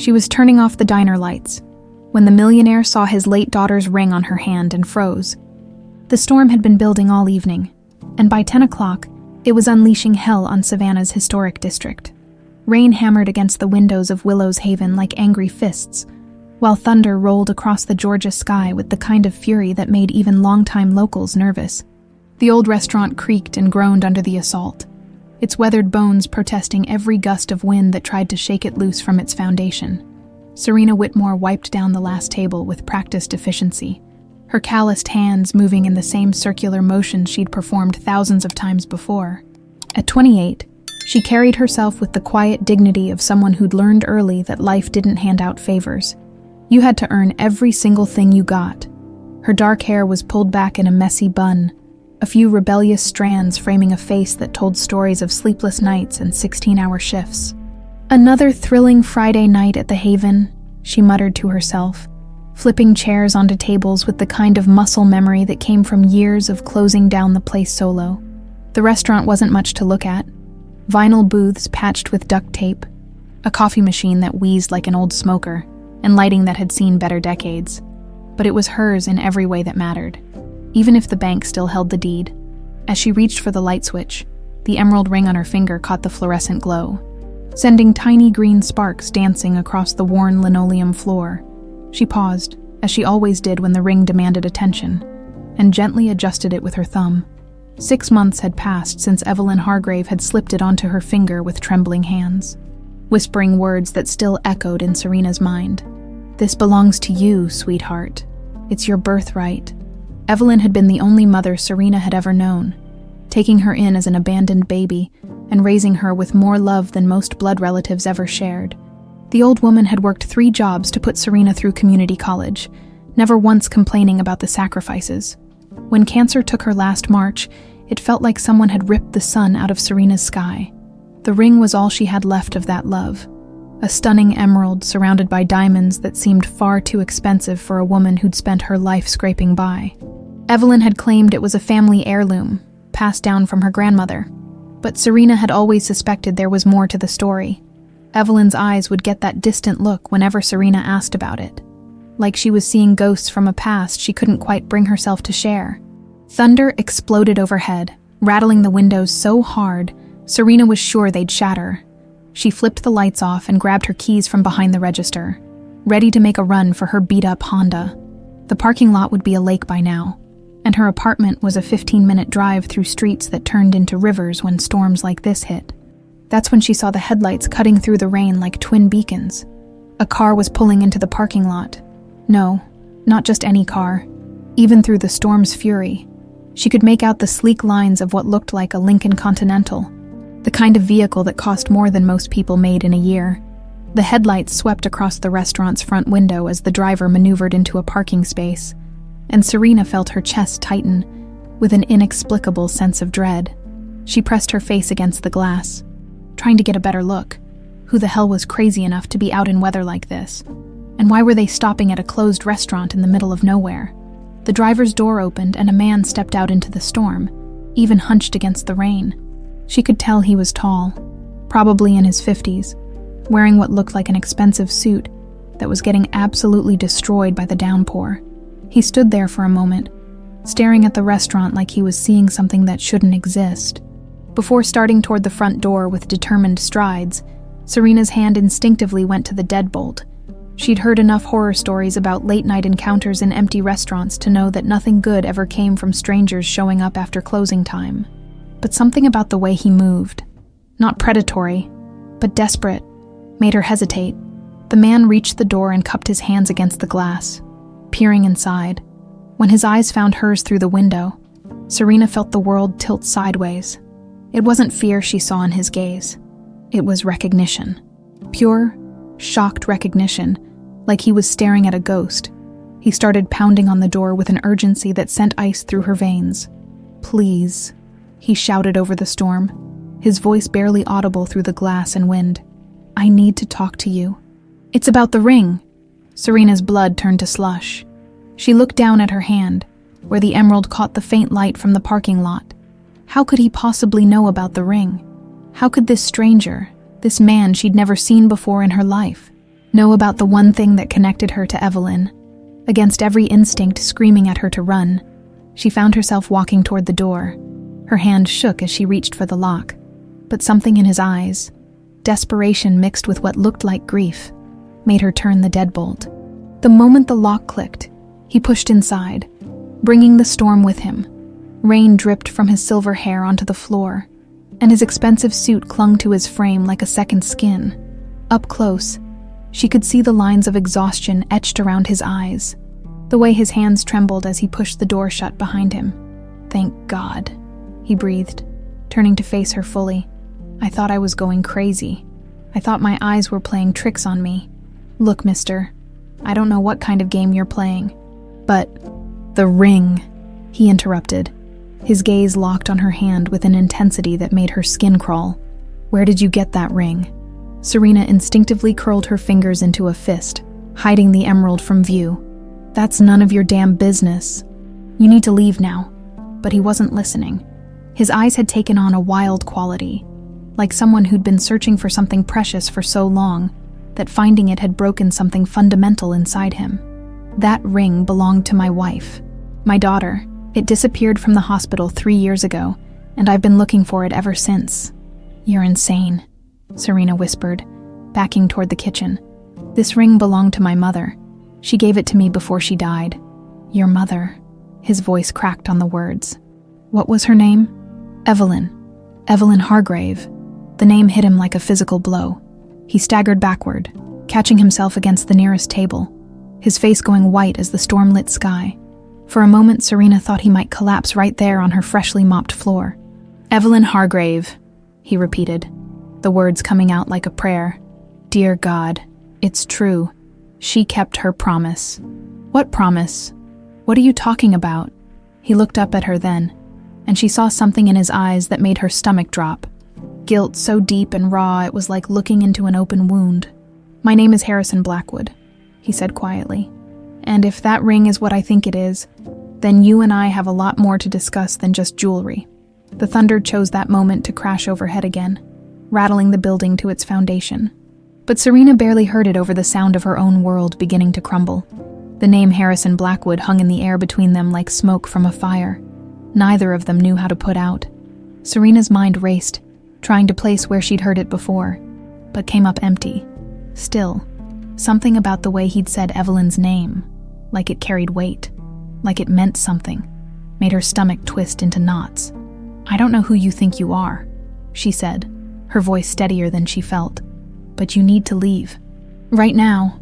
She was turning off the diner lights when the millionaire saw his late daughter's ring on her hand and froze. The storm had been building all evening, and by 10 o'clock, it was unleashing hell on Savannah's historic district. Rain hammered against the windows of Willow's haven like angry fists, while thunder rolled across the Georgia sky with the kind of fury that made even longtime locals nervous. The old restaurant creaked and groaned under the assault, its weathered bones protesting every gust of wind that tried to shake it loose from its foundation. Serena Whitmore wiped down the last table with practiced efficiency, her calloused hands moving in the same circular motions she'd performed thousands of times before. At 28, she carried herself with the quiet dignity of someone who'd learned early that life didn't hand out favors. You had to earn every single thing you got. Her dark hair was pulled back in a messy bun, a few rebellious strands framing a face that told stories of sleepless nights and 16-hour shifts. "Another thrilling Friday night at the Haven," she muttered to herself, flipping chairs onto tables with the kind of muscle memory that came from years of closing down the place solo. The restaurant wasn't much to look at. Vinyl booths patched with duct tape, a coffee machine that wheezed like an old smoker, and lighting that had seen better decades. But it was hers in every way that mattered, even if the bank still held the deed. As she reached for the light switch, the emerald ring on her finger caught the fluorescent glow, sending tiny green sparks dancing across the worn linoleum floor. She paused, as she always did when the ring demanded attention, and gently adjusted it with her thumb. 6 months had passed since Evelyn Hargrave had slipped it onto her finger with trembling hands, whispering words that still echoed in Serena's mind. "This belongs to you, sweetheart. It's your birthright." Evelyn had been the only mother Serena had ever known, taking her in as an abandoned baby and raising her with more love than most blood relatives ever shared. The old woman had worked 3 jobs to put Serena through community college, never once complaining about the sacrifices. When cancer took her last March, it felt like someone had ripped the sun out of Serena's sky. The ring was all she had left of that love, a stunning emerald surrounded by diamonds that seemed far too expensive for a woman who'd spent her life scraping by. Evelyn had claimed it was a family heirloom, passed down from her grandmother, but Serena had always suspected there was more to the story. Evelyn's eyes would get that distant look whenever Serena asked about it, like she was seeing ghosts from a past she couldn't quite bring herself to share. Thunder exploded overhead, rattling the windows so hard, Serena was sure they'd shatter. She flipped the lights off and grabbed her keys from behind the register, ready to make a run for her beat-up Honda. The parking lot would be a lake by now, and her apartment was a 15-minute drive through streets that turned into rivers when storms like this hit. That's when she saw the headlights cutting through the rain like twin beacons. A car was pulling into the parking lot. No, not just any car. Even through the storm's fury, she could make out the sleek lines of what looked like a Lincoln Continental, the kind of vehicle that cost more than most people made in a year. The headlights swept across the restaurant's front window as the driver maneuvered into a parking space, and Serena felt her chest tighten with an inexplicable sense of dread. She pressed her face against the glass, trying to get a better look. Who the hell was crazy enough to be out in weather like this? And why were they stopping at a closed restaurant in the middle of nowhere? The driver's door opened and a man stepped out into the storm, even hunched against the rain. She could tell he was tall, probably in his 50s, wearing what looked like an expensive suit that was getting absolutely destroyed by the downpour. He stood there for a moment, staring at the restaurant like he was seeing something that shouldn't exist. Before starting toward the front door with determined strides, Serena's hand instinctively went to the deadbolt. She'd heard enough horror stories about late-night encounters in empty restaurants to know that nothing good ever came from strangers showing up after closing time. But something about the way he moved, not predatory, but desperate, made her hesitate. The man reached the door and cupped his hands against the glass, peering inside. When his eyes found hers through the window, Serena felt the world tilt sideways. It wasn't fear she saw in his gaze. It was recognition. Pure, shocked recognition, like he was staring at a ghost. He started pounding on the door with an urgency that sent ice through her veins. "Please," he shouted over the storm, his voice barely audible through the glass and wind. "I need to talk to you." "It's about the ring." Serena's blood turned to slush. She looked down at her hand, where the emerald caught the faint light from the parking lot. How could he possibly know about the ring? How could this stranger, this man she'd never seen before in her life, Know about the one thing that connected her to Evelyn. Against every instinct screaming at her to run, she found herself walking toward the door. Her hand shook as she reached for the lock, but something in his eyes, desperation mixed with what looked like grief, made her turn the deadbolt. The moment the lock clicked, he pushed inside, bringing the storm with him. Rain dripped from his silver hair onto the floor, and his expensive suit clung to his frame like a second skin. Up close, she could see the lines of exhaustion etched around his eyes, the way his hands trembled as he pushed the door shut behind him. "Thank God," he breathed, turning to face her fully. "I thought I was going crazy. I thought my eyes were playing tricks on me. Look, mister, I don't know what kind of game you're playing, but the ring," he interrupted, his gaze locked on her hand with an intensity that made her skin crawl. "Where did you get that ring?" Serena instinctively curled her fingers into a fist, hiding the emerald from view. "That's none of your damn business. You need to leave now." But he wasn't listening. His eyes had taken on a wild quality, like someone who'd been searching for something precious for so long that finding it had broken something fundamental inside him. "That ring belonged to my wife, my daughter. It disappeared from the hospital 3 years ago, and I've been looking for it ever since." "You're insane," Serena whispered, backing toward the kitchen. "This ring belonged to my mother. She gave it to me before she died." "Your mother?" His voice cracked on the words. "What was her name?" "Evelyn. Evelyn Hargrave." The name hit him like a physical blow. He staggered backward, catching himself against the nearest table, his face going white as the storm-lit sky. For a moment, Serena thought he might collapse right there on her freshly mopped floor. "Evelyn Hargrave," he repeated, the words coming out like a prayer. "Dear God, it's true. She kept her promise." "What promise? What are you talking about?" He looked up at her then, and she saw something in his eyes that made her stomach drop. Guilt so deep and raw it was like looking into an open wound. "My name is Harrison Blackwood," he said quietly. "And if that ring is what I think it is, then you and I have a lot more to discuss than just jewelry." The thunder chose that moment to crash overhead again, rattling the building to its foundation. But Serena barely heard it over the sound of her own world beginning to crumble. The name Harrison Blackwood hung in the air between them like smoke from a fire. Neither of them knew how to put out. Serena's mind raced, trying to place where she'd heard it before, but came up empty. Still, something about the way he'd said Evelyn's name, like it carried weight, like it meant something, made her stomach twist into knots. "I don't know who you think you are," she said, her voice steadier than she felt, "but you need to leave. Right now."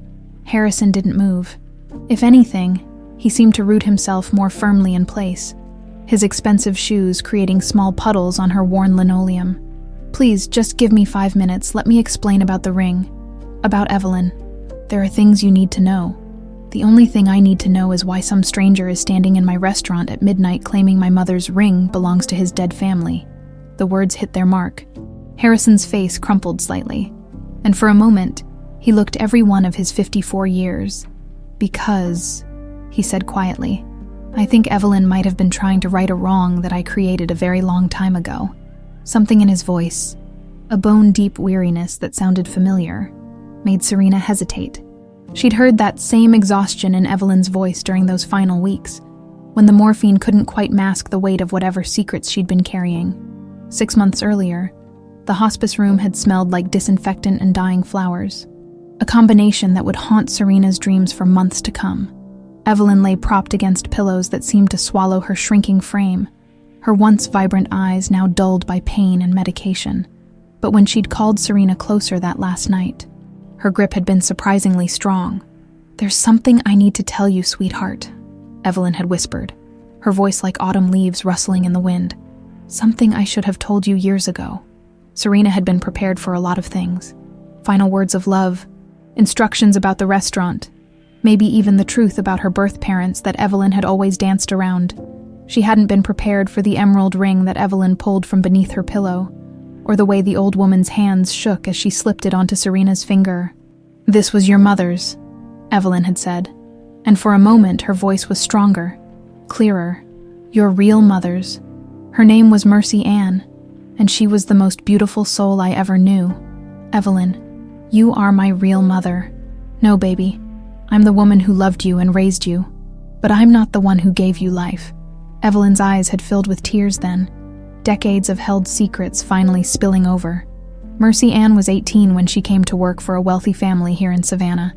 Harrison didn't move. If anything, he seemed to root himself more firmly in place, his expensive shoes creating small puddles on her worn linoleum. "Please, just give me 5 minutes. Let me explain about the ring. About Evelyn. There are things you need to know. The only thing I need to know is why some stranger is standing in my restaurant at midnight claiming my mother's ring belongs to his dead family." The words hit their mark. Harrison's face crumpled slightly, and for a moment, he looked every one of his 54 years. "Because," he said quietly, "I think Evelyn might have been trying to right a wrong that I created a very long time ago." Something in his voice, a bone-deep weariness that sounded familiar, made Serena hesitate. She'd heard that same exhaustion in Evelyn's voice during those final weeks, when the morphine couldn't quite mask the weight of whatever secrets she'd been carrying. 6 months earlier, the hospice room had smelled like disinfectant and dying flowers, a combination that would haunt Serena's dreams for months to come. Evelyn lay propped against pillows that seemed to swallow her shrinking frame, her once vibrant eyes now dulled by pain and medication. But when she'd called Serena closer that last night, her grip had been surprisingly strong. "There's something I need to tell you, sweetheart," Evelyn had whispered, her voice like autumn leaves rustling in the wind. "Something I should have told you years ago." Serena had been prepared for a lot of things. Final words of love, instructions about the restaurant, maybe even the truth about her birth parents that Evelyn had always danced around. She hadn't been prepared for the emerald ring that Evelyn pulled from beneath her pillow, or the way the old woman's hands shook as she slipped it onto Serena's finger. "This was your mother's," Evelyn had said, and for a moment her voice was stronger, clearer. "Your real mother's. Her name was Mercy Ann, and she was the most beautiful soul I ever knew. Evelyn, you are my real mother." No, baby. I'm the woman who loved you and raised you. But I'm not the one who gave you life. Evelyn's eyes had filled with tears then, decades of held secrets finally spilling over. Mercy Ann was 18 when she came to work for a wealthy family here in Savannah.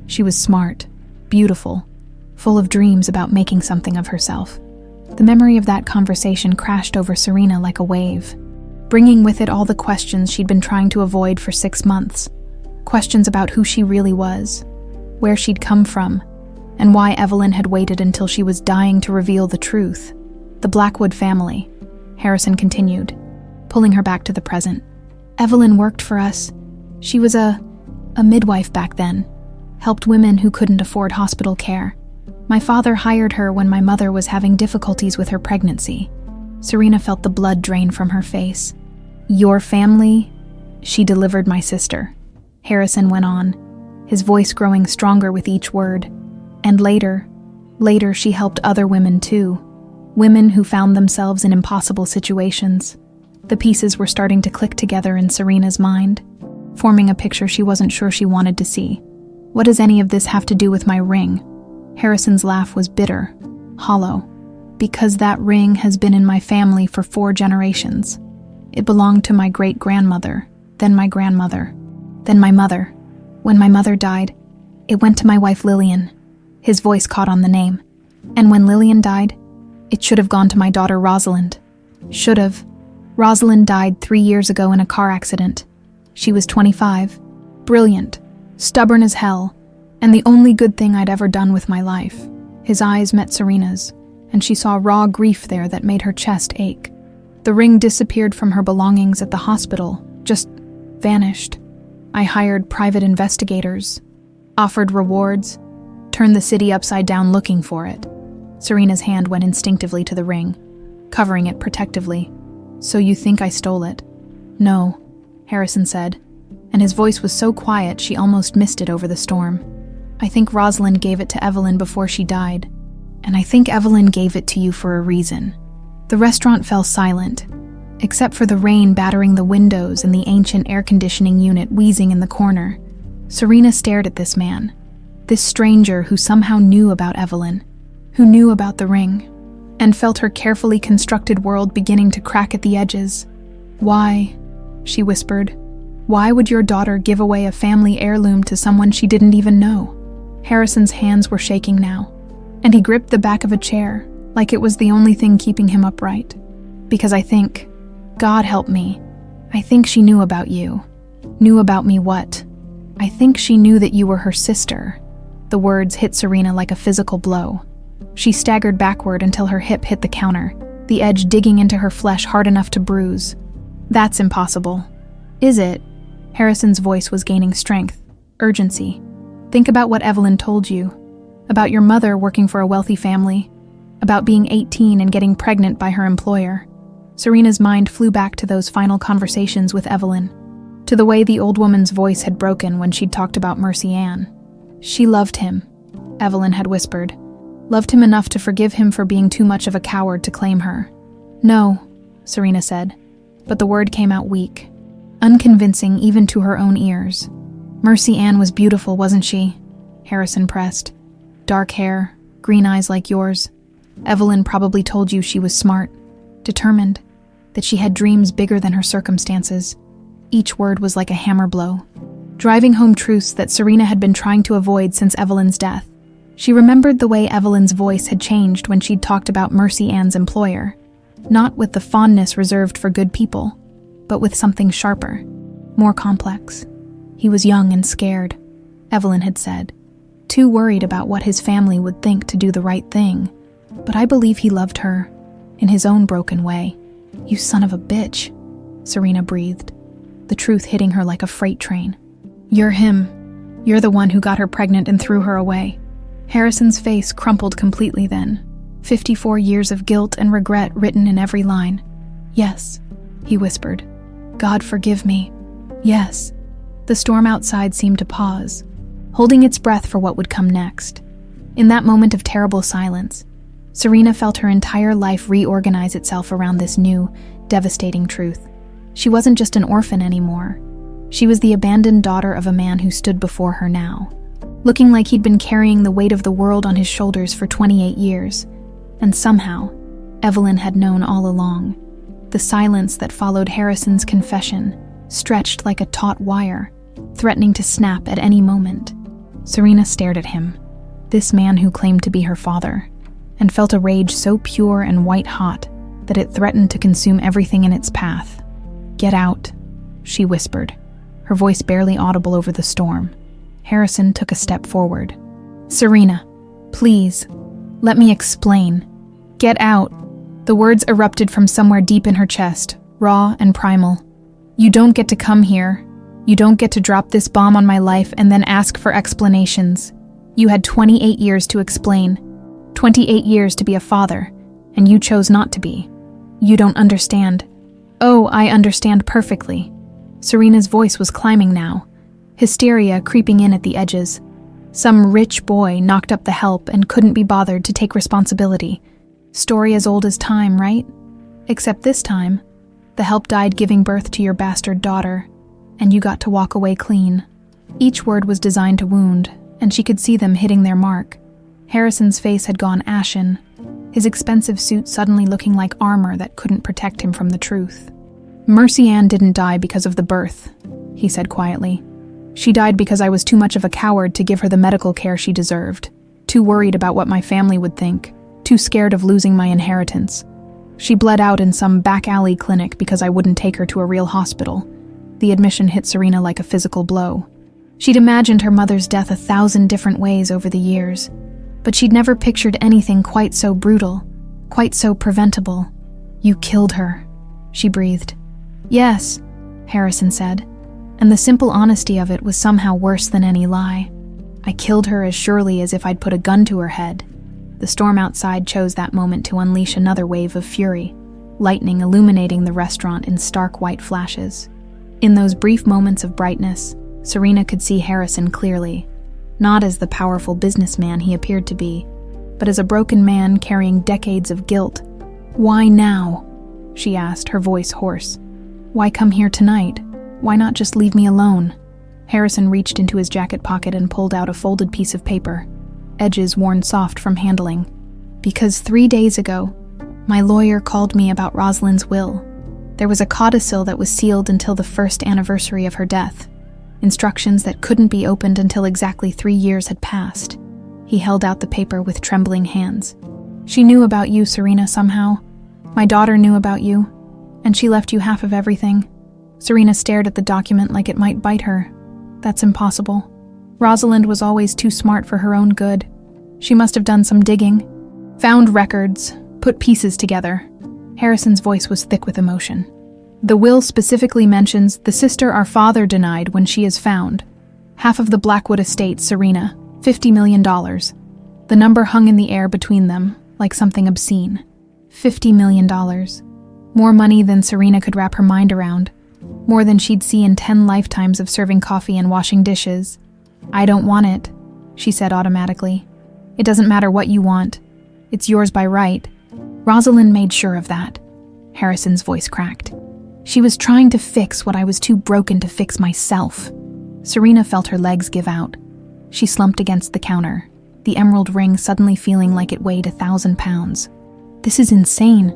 She was smart, beautiful, full of dreams about making something of herself. The memory of that conversation crashed over Serena like a wave, bringing with it all the questions she'd been trying to avoid for 6 months. Questions about who she really was, where she'd come from, and why Evelyn had waited until she was dying to reveal the truth. The Blackwood family, Harrison continued, pulling her back to the present. Evelyn worked for us. She was a midwife back then, helped women who couldn't afford hospital care. My father hired her when my mother was having difficulties with her pregnancy. Serena felt the blood drain from her face. Your family? She delivered my sister, Harrison went on, his voice growing stronger with each word. And later she helped other women too. Women who found themselves in impossible situations. The pieces were starting to click together in Serena's mind, forming a picture she wasn't sure she wanted to see. What does any of this have to do with my ring? Harrison's laugh was bitter, hollow. Because that ring has been in my family for 4 generations. It belonged to my great-grandmother, then my grandmother, then my mother. When my mother died, it went to my wife Lillian. His voice caught on the name. And when Lillian died, it should have gone to my daughter Rosalind. Should have. Rosalind died 3 years ago in a car accident. She was 25, brilliant, stubborn as hell, and the only good thing I'd ever done with my life. His eyes met Serena's, and she saw raw grief there that made her chest ache. The ring disappeared from her belongings at the hospital, just vanished. I hired private investigators, offered rewards, turned the city upside down looking for it. Serena's hand went instinctively to the ring, covering it protectively. So you think I stole it? No, Harrison said, and his voice was so quiet she almost missed it over the storm. I think Rosalind gave it to Evelyn before she died, and I think Evelyn gave it to you for a reason. The restaurant fell silent, except for the rain battering the windows and the ancient air conditioning unit wheezing in the corner. Serena stared at this man, this stranger who somehow knew about Evelyn, who knew about the ring, and felt her carefully constructed world beginning to crack at the edges. Why, she whispered, why would your daughter give away a family heirloom to someone she didn't even know? Harrison's hands were shaking now, and he gripped the back of a chair like it was the only thing keeping him upright. Because I think, God help me, I think she knew about you. Knew about me what? I think she knew that you were her sister. The words hit Serena like a physical blow. She staggered backward until her hip hit the counter, the edge digging into her flesh hard enough to bruise. That's impossible. Is it? Harrison's voice was gaining strength, urgency. Think about what Evelyn told you. About your mother working for a wealthy family. About being 18 and getting pregnant by her employer. Serena's mind flew back to those final conversations with Evelyn, to the way the old woman's voice had broken when she'd talked about Mercy Ann. She loved him, Evelyn had whispered. Loved him enough to forgive him for being too much of a coward to claim her. No, Serena said, but the word came out weak, unconvincing even to her own ears. Mercy Ann was beautiful, wasn't she? Harrison pressed. Dark hair, green eyes like yours. Evelyn probably told you she was smart, determined, that she had dreams bigger than her circumstances. Each word was like a hammer blow, driving home truths that Serena had been trying to avoid since Evelyn's death. She remembered the way Evelyn's voice had changed when she'd talked about Mercy Ann's employer, not with the fondness reserved for good people, but with something sharper, more complex. He was young and scared, Evelyn had said, too worried about what his family would think to do the right thing. But I believe he loved her, in his own broken way. You son of a bitch, Serena breathed, the truth hitting her like a freight train. You're him. You're the one who got her pregnant and threw her away. Harrison's face crumpled completely then, 54 years of guilt and regret written in every line. Yes, he whispered. God forgive me. Yes. The storm outside seemed to pause, holding its breath for what would come next. In that moment of terrible silence, Serena felt her entire life reorganize itself around this new, devastating truth. She wasn't just an orphan anymore. She was the abandoned daughter of a man who stood before her now, looking like he'd been carrying the weight of the world on his shoulders for 28 years. And somehow, Evelyn had known all along. The silence that followed Harrison's confession stretched like a taut wire, threatening to snap at any moment. Serena stared at him, this man who claimed to be her father, and felt a rage so pure and white-hot that it threatened to consume everything in its path. "Get out," she whispered, her voice barely audible over the storm. Harrison took a step forward. "Serena, please, let me explain. Get out." The words erupted from somewhere deep in her chest, raw and primal. "You don't get to come here. You don't get to drop this bomb on my life and then ask for explanations. You had 28 years to explain. 28 years to be a father, and you chose not to be. You don't understand." "Oh, I understand perfectly." Serena's voice was climbing now, hysteria creeping in at the edges. Some rich boy knocked up the help and couldn't be bothered to take responsibility. Story as old as time, right? Except this time, the help died giving birth to your bastard daughter, and you got to walk away clean. Each word was designed to wound, and she could see them hitting their mark. Harrison's face had gone ashen, his expensive suit suddenly looking like armor that couldn't protect him from the truth. "Mercy Ann didn't die because of the birth," he said quietly. "She died because I was too much of a coward to give her the medical care she deserved, too worried about what my family would think, too scared of losing my inheritance. She bled out in some back alley clinic because I wouldn't take her to a real hospital." The admission hit Serena like a physical blow. She'd imagined her mother's death 1,000 different ways over the years, but she'd never pictured anything quite so brutal, quite so preventable. "You killed her," she breathed. "Yes," Harrison said, and the simple honesty of it was somehow worse than any lie. "I killed her as surely as if I'd put a gun to her head." The storm outside chose that moment to unleash another wave of fury, lightning illuminating the restaurant in stark white flashes. In those brief moments of brightness, Serena could see Harrison clearly, not as the powerful businessman he appeared to be, but as a broken man carrying decades of guilt. "Why now?" she asked, her voice hoarse. "Why come here tonight? Why not just leave me alone?" Harrison reached into his jacket pocket and pulled out a folded piece of paper, edges worn soft from handling. "Because 3 days ago, my lawyer called me about Rosalind's will. There was a codicil that was sealed until the first anniversary of her death. Instructions that couldn't be opened until exactly 3 years had passed." He held out the paper with trembling hands. "She knew about you, Serena, somehow. My daughter knew about you, and she left you half of everything." Serena stared at the document like it might bite her. "That's impossible. Rosalind was always too smart for her own good. She must have done some digging, found records, put pieces together." Harrison's voice was thick with emotion. "The will specifically mentions the sister our father denied when she is found. Half of the Blackwood estate, Serena, $50 million. The number hung in the air between them, like something obscene. $50 million. More money than Serena could wrap her mind around. More than she'd see in 10 lifetimes of serving coffee and washing dishes. "I don't want it," she said automatically. "It doesn't matter what you want. It's yours by right." Rosalind made sure of that. Harrison's voice cracked. "She was trying to fix what I was too broken to fix myself." Serena felt her legs give out. She slumped against the counter, the emerald ring suddenly feeling like it weighed 1,000 pounds. "This is insane.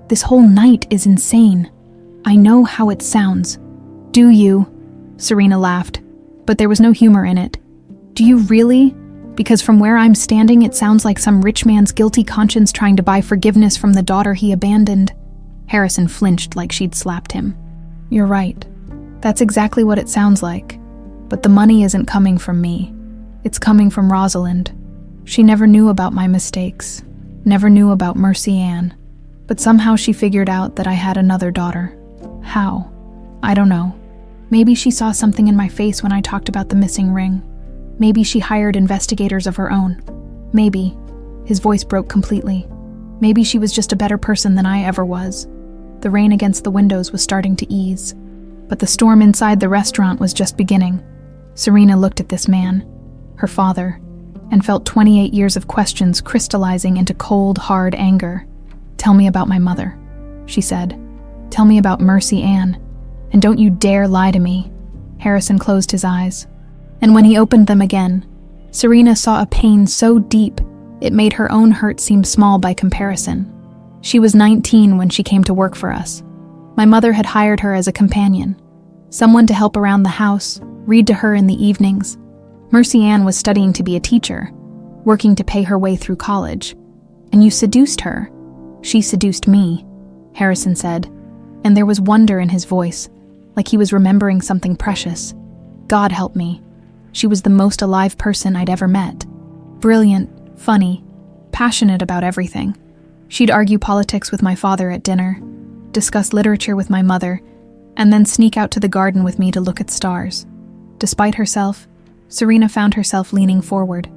This whole night is insane. I know how it sounds." "Do you?" Serena laughed, but there was no humor in it. "Do you really? Because from where I'm standing, it sounds like some rich man's guilty conscience trying to buy forgiveness from the daughter he abandoned." Harrison flinched like she'd slapped him. "You're right. That's exactly what it sounds like. But the money isn't coming from me. It's coming from Rosalind. She never knew about my mistakes, never knew about Mercy Ann. But somehow she figured out that I had another daughter. How? I don't know. Maybe she saw something in my face when I talked about the missing ring. Maybe she hired investigators of her own. Maybe." His voice broke completely. "Maybe she was just a better person than I ever was." The rain against the windows was starting to ease, but the storm inside the restaurant was just beginning. Serena looked at this man, her father, and felt 28 years of questions crystallizing into cold, hard anger. "Tell me about my mother," she said. "Tell me about Mercy Ann, and don't you dare lie to me." Harrison closed his eyes, and when he opened them again, Serena saw a pain so deep, it made her own hurt seem small by comparison. She was 19 when she came to work for us. My mother had hired her as a companion, someone to help around the house, read to her in the evenings. Mercy Ann was studying to be a teacher, working to pay her way through college. And you seduced her. She seduced me, Harrison said, and there was wonder in his voice, like he was remembering something precious. God help me. She was the most alive person I'd ever met. Brilliant, funny, passionate about everything. She'd argue politics with my father at dinner, discuss literature with my mother, and then sneak out to the garden with me to look at stars. Despite herself, Serena found herself leaning forward,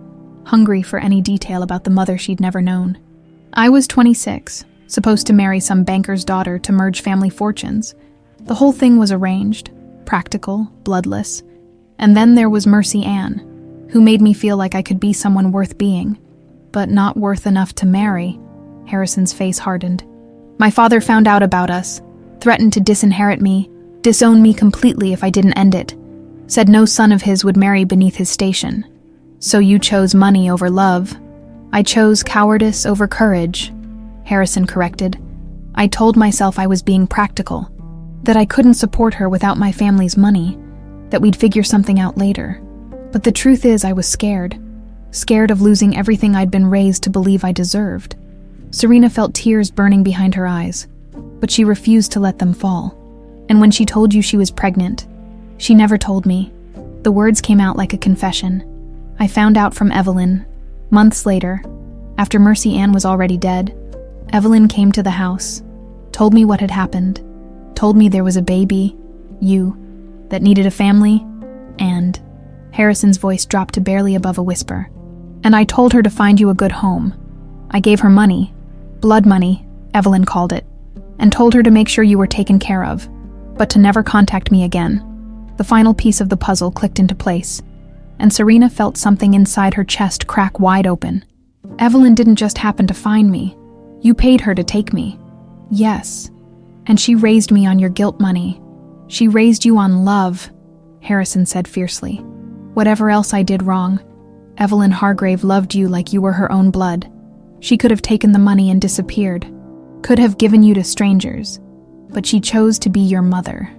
hungry for any detail about the mother she'd never known. I was 26, supposed to marry some banker's daughter to merge family fortunes. The whole thing was arranged, practical, bloodless. And then there was Mercy Ann, who made me feel like I could be someone worth being, but not worth enough to marry. Harrison's face hardened. My father found out about us, threatened to disinherit me, disown me completely if I didn't end it, said no son of his would marry beneath his station. So you chose money over love. I chose cowardice over courage, Harrison corrected. I told myself I was being practical, that I couldn't support her without my family's money, that we'd figure something out later. But the truth is I was scared of losing everything I'd been raised to believe I deserved. Serena felt tears burning behind her eyes, but she refused to let them fall. And when she told you she was pregnant, she never told me. The words came out like a confession. I found out from Evelyn, months later, after Mercy Ann was already dead. Evelyn came to the house, told me what had happened, told me there was a baby, you, that needed a family, and Harrison's voice dropped to barely above a whisper. And I told her to find you a good home. I gave her money, blood money, Evelyn called it, and told her to make sure you were taken care of, but to never contact me again. The final piece of the puzzle clicked into place, and Serena felt something inside her chest crack wide open. Evelyn didn't just happen to find me. You paid her to take me. Yes. And she raised me on your guilt money. She raised you on love, Harrison said fiercely. Whatever else I did wrong, Evelyn Hargrave loved you like you were her own blood. She could have taken the money and disappeared, could have given you to strangers, but she chose to be your mother.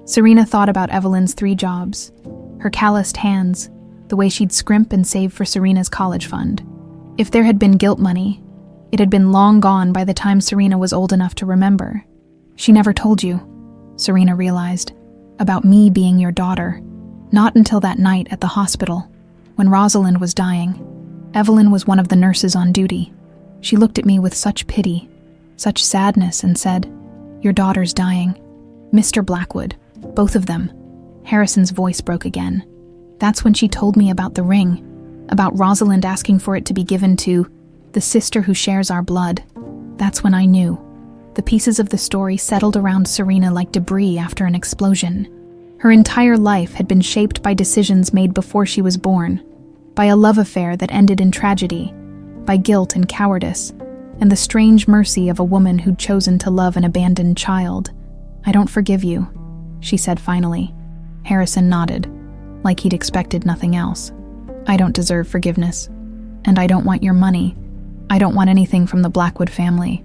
Serena thought about Evelyn's 3 jobs, her calloused hands, the way she'd scrimp and save for Serena's college fund. If there had been guilt money, it had been long gone by the time Serena was old enough to remember. She never told you, Serena realized, about me being your daughter. Not until that night at the hospital, when Rosalind was dying. Evelyn was one of the nurses on duty. She looked at me with such pity, such sadness, and said, "Your daughter's dying. Mr. Blackwood, both of them." Harrison's voice broke again. That's when she told me about the ring, about Rosalind asking for it to be given to the sister who shares our blood. That's when I knew. The pieces of the story settled around Serena like debris after an explosion. Her entire life had been shaped by decisions made before she was born, by a love affair that ended in tragedy, by guilt and cowardice, and the strange mercy of a woman who'd chosen to love an abandoned child. "I don't forgive you," she said finally. Harrison nodded, like he'd expected nothing else. "I don't deserve forgiveness, and I don't want your money. I don't want anything from the Blackwood family.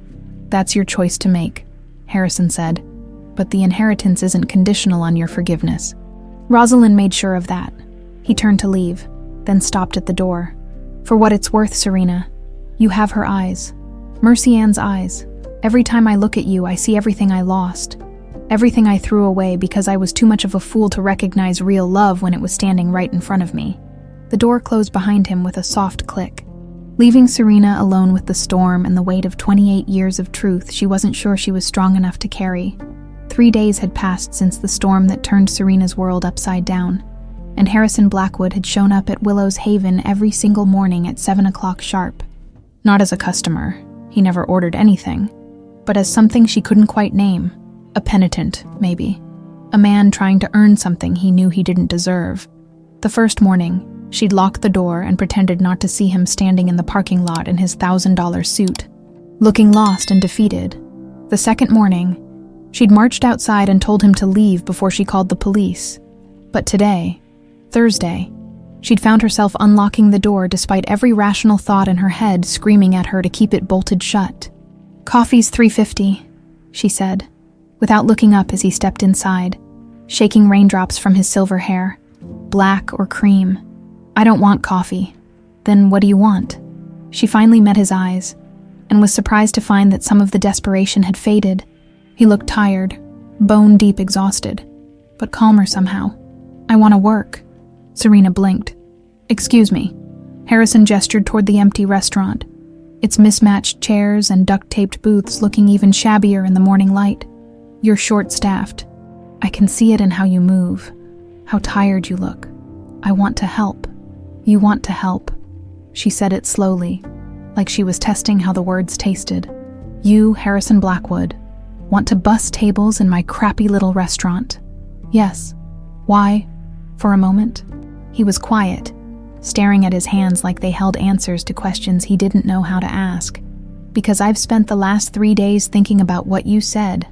That's your choice to make," Harrison said, "but the inheritance isn't conditional on your forgiveness." Rosalind made sure of that. He turned to leave, then stopped at the door. "For what it's worth, Serena, you have her eyes. Mercy Ann's eyes. Every time I look at you, I see everything I lost. Everything I threw away because I was too much of a fool to recognize real love when it was standing right in front of me." The door closed behind him with a soft click, leaving Serena alone with the storm and the weight of 28 years of truth she wasn't sure she was strong enough to carry. 3 days had passed since the storm that turned Serena's world upside down, and Harrison Blackwood had shown up at Willow's Haven every single morning at 7 o'clock sharp. Not as a customer, he never ordered anything, but as something she couldn't quite name. A penitent, maybe. A man trying to earn something he knew he didn't deserve. The first morning, she'd locked the door and pretended not to see him standing in the parking lot in his $1,000 suit, looking lost and defeated. The second morning, she'd marched outside and told him to leave before she called the police. But today, Thursday, She'd found herself unlocking the door despite every rational thought in her head screaming at her to keep it bolted shut. "Coffee's $3.50, she said, without looking up as he stepped inside, shaking raindrops from his silver hair. "Black or cream?" "I don't want coffee." "Then what do you want?" She finally met his eyes, and was surprised to find that some of the desperation had faded. He looked tired, bone-deep exhausted, but calmer somehow. "I want to work." Serena blinked. "Excuse me." Harrison gestured toward the empty restaurant, its mismatched chairs and duct-taped booths looking even shabbier in the morning light. "You're short-staffed. I can see it in how you move, how tired you look. I want to help." "You want to help." She said it slowly, like she was testing how the words tasted. "You, Harrison Blackwood, want to bus tables in my crappy little restaurant?" "Yes." "Why?" For a moment, he was quiet, staring at his hands like they held answers to questions he didn't know how to ask. "Because I've spent the last 3 days thinking about what you said,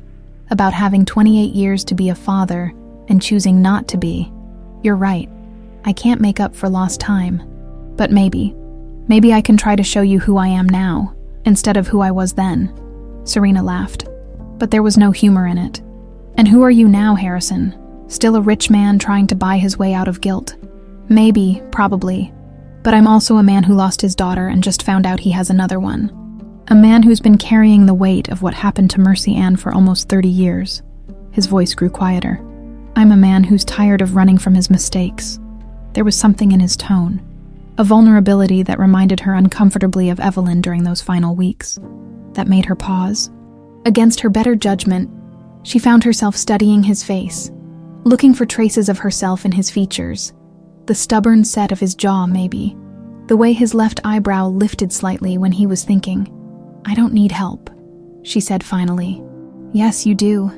about having 28 years to be a father and choosing not to be. You're right. I can't make up for lost time. But maybe I can try to show you who I am now, instead of who I was then." Serena laughed, but there was no humor in it. "And who are you now, Harrison? Still a rich man trying to buy his way out of guilt?" "Maybe, probably. But I'm also a man who lost his daughter and just found out he has another one. A man who's been carrying the weight of what happened to Mercy Ann for almost 30 years. His voice grew quieter. "I'm a man who's tired of running from his mistakes." There was something in his tone, a vulnerability that reminded her uncomfortably of Evelyn during those final weeks, that made her pause. Against her better judgment, she found herself studying his face, looking for traces of herself in his features. The stubborn set of his jaw, maybe. The way his left eyebrow lifted slightly when he was thinking. "I don't need help," she said finally. "Yes, you do.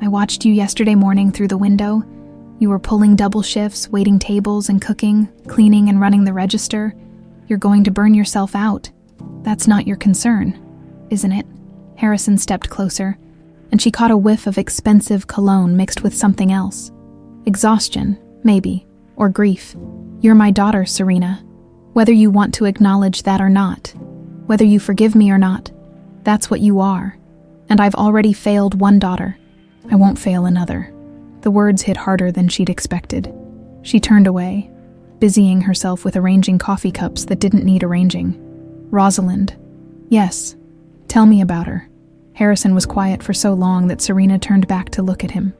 I watched you yesterday morning through the window. You were pulling double shifts, waiting tables and cooking, cleaning and running the register. You're going to burn yourself out. That's not your concern, isn't it?" Harrison stepped closer, and she caught a whiff of expensive cologne mixed with something else. Exhaustion, maybe, or grief. "You're my daughter, Serena. Whether you want to acknowledge that or not, whether you forgive me or not, that's what you are. And I've already failed one daughter. I won't fail another." The words hit harder than she'd expected. She turned away, busying herself with arranging coffee cups that didn't need arranging. "Rosalind." "Yes. Tell me about her." Harrison was quiet for so long that Serena turned back to look at him.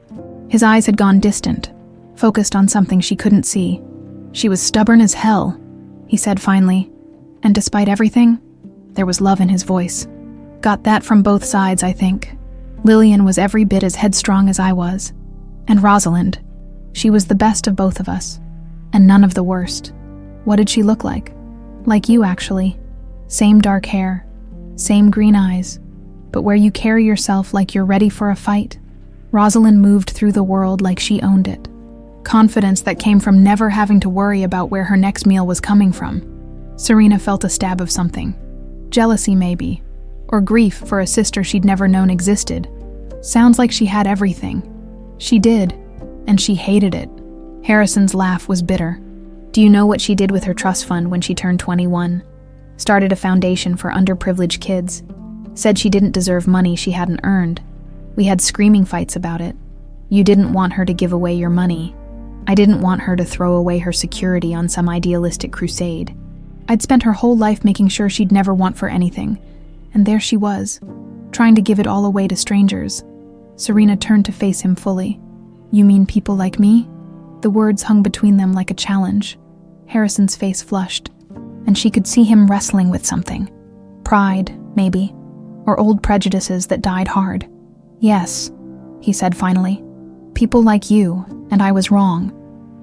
His eyes had gone distant, focused on something she couldn't see. "She was stubborn as hell," he said finally, and despite everything, there was love in his voice. "Got that from both sides, I think. Lillian was every bit as headstrong as I was. And Rosalind, she was the best of both of us, and none of the worst." "What did she look like?" "Like you, actually. Same dark hair, same green eyes, but where you carry yourself like you're ready for a fight." Rosalind moved through the world like she owned it. Confidence that came from never having to worry about where her next meal was coming from. Serena felt a stab of something. Jealousy, maybe, or grief for a sister she'd never known existed. Sounds like she had everything. She did, and she hated it. Harrison's laugh was bitter. "Do you know what she did with her trust fund when she turned 21? Started a foundation for underprivileged kids. Said she didn't deserve money she hadn't earned. We had screaming fights about it. You didn't want her to give away your money. I didn't want her to throw away her security on some idealistic crusade. I'd spent her whole life making sure she'd never want for anything, and there she was, trying to give it all away to strangers." Serena turned to face him fully. "You mean people like me?" The words hung between them like a challenge. Harrison's face flushed, and she could see him wrestling with something. Pride, maybe, or old prejudices that died hard. "Yes," he said finally. "People like you, and I was wrong.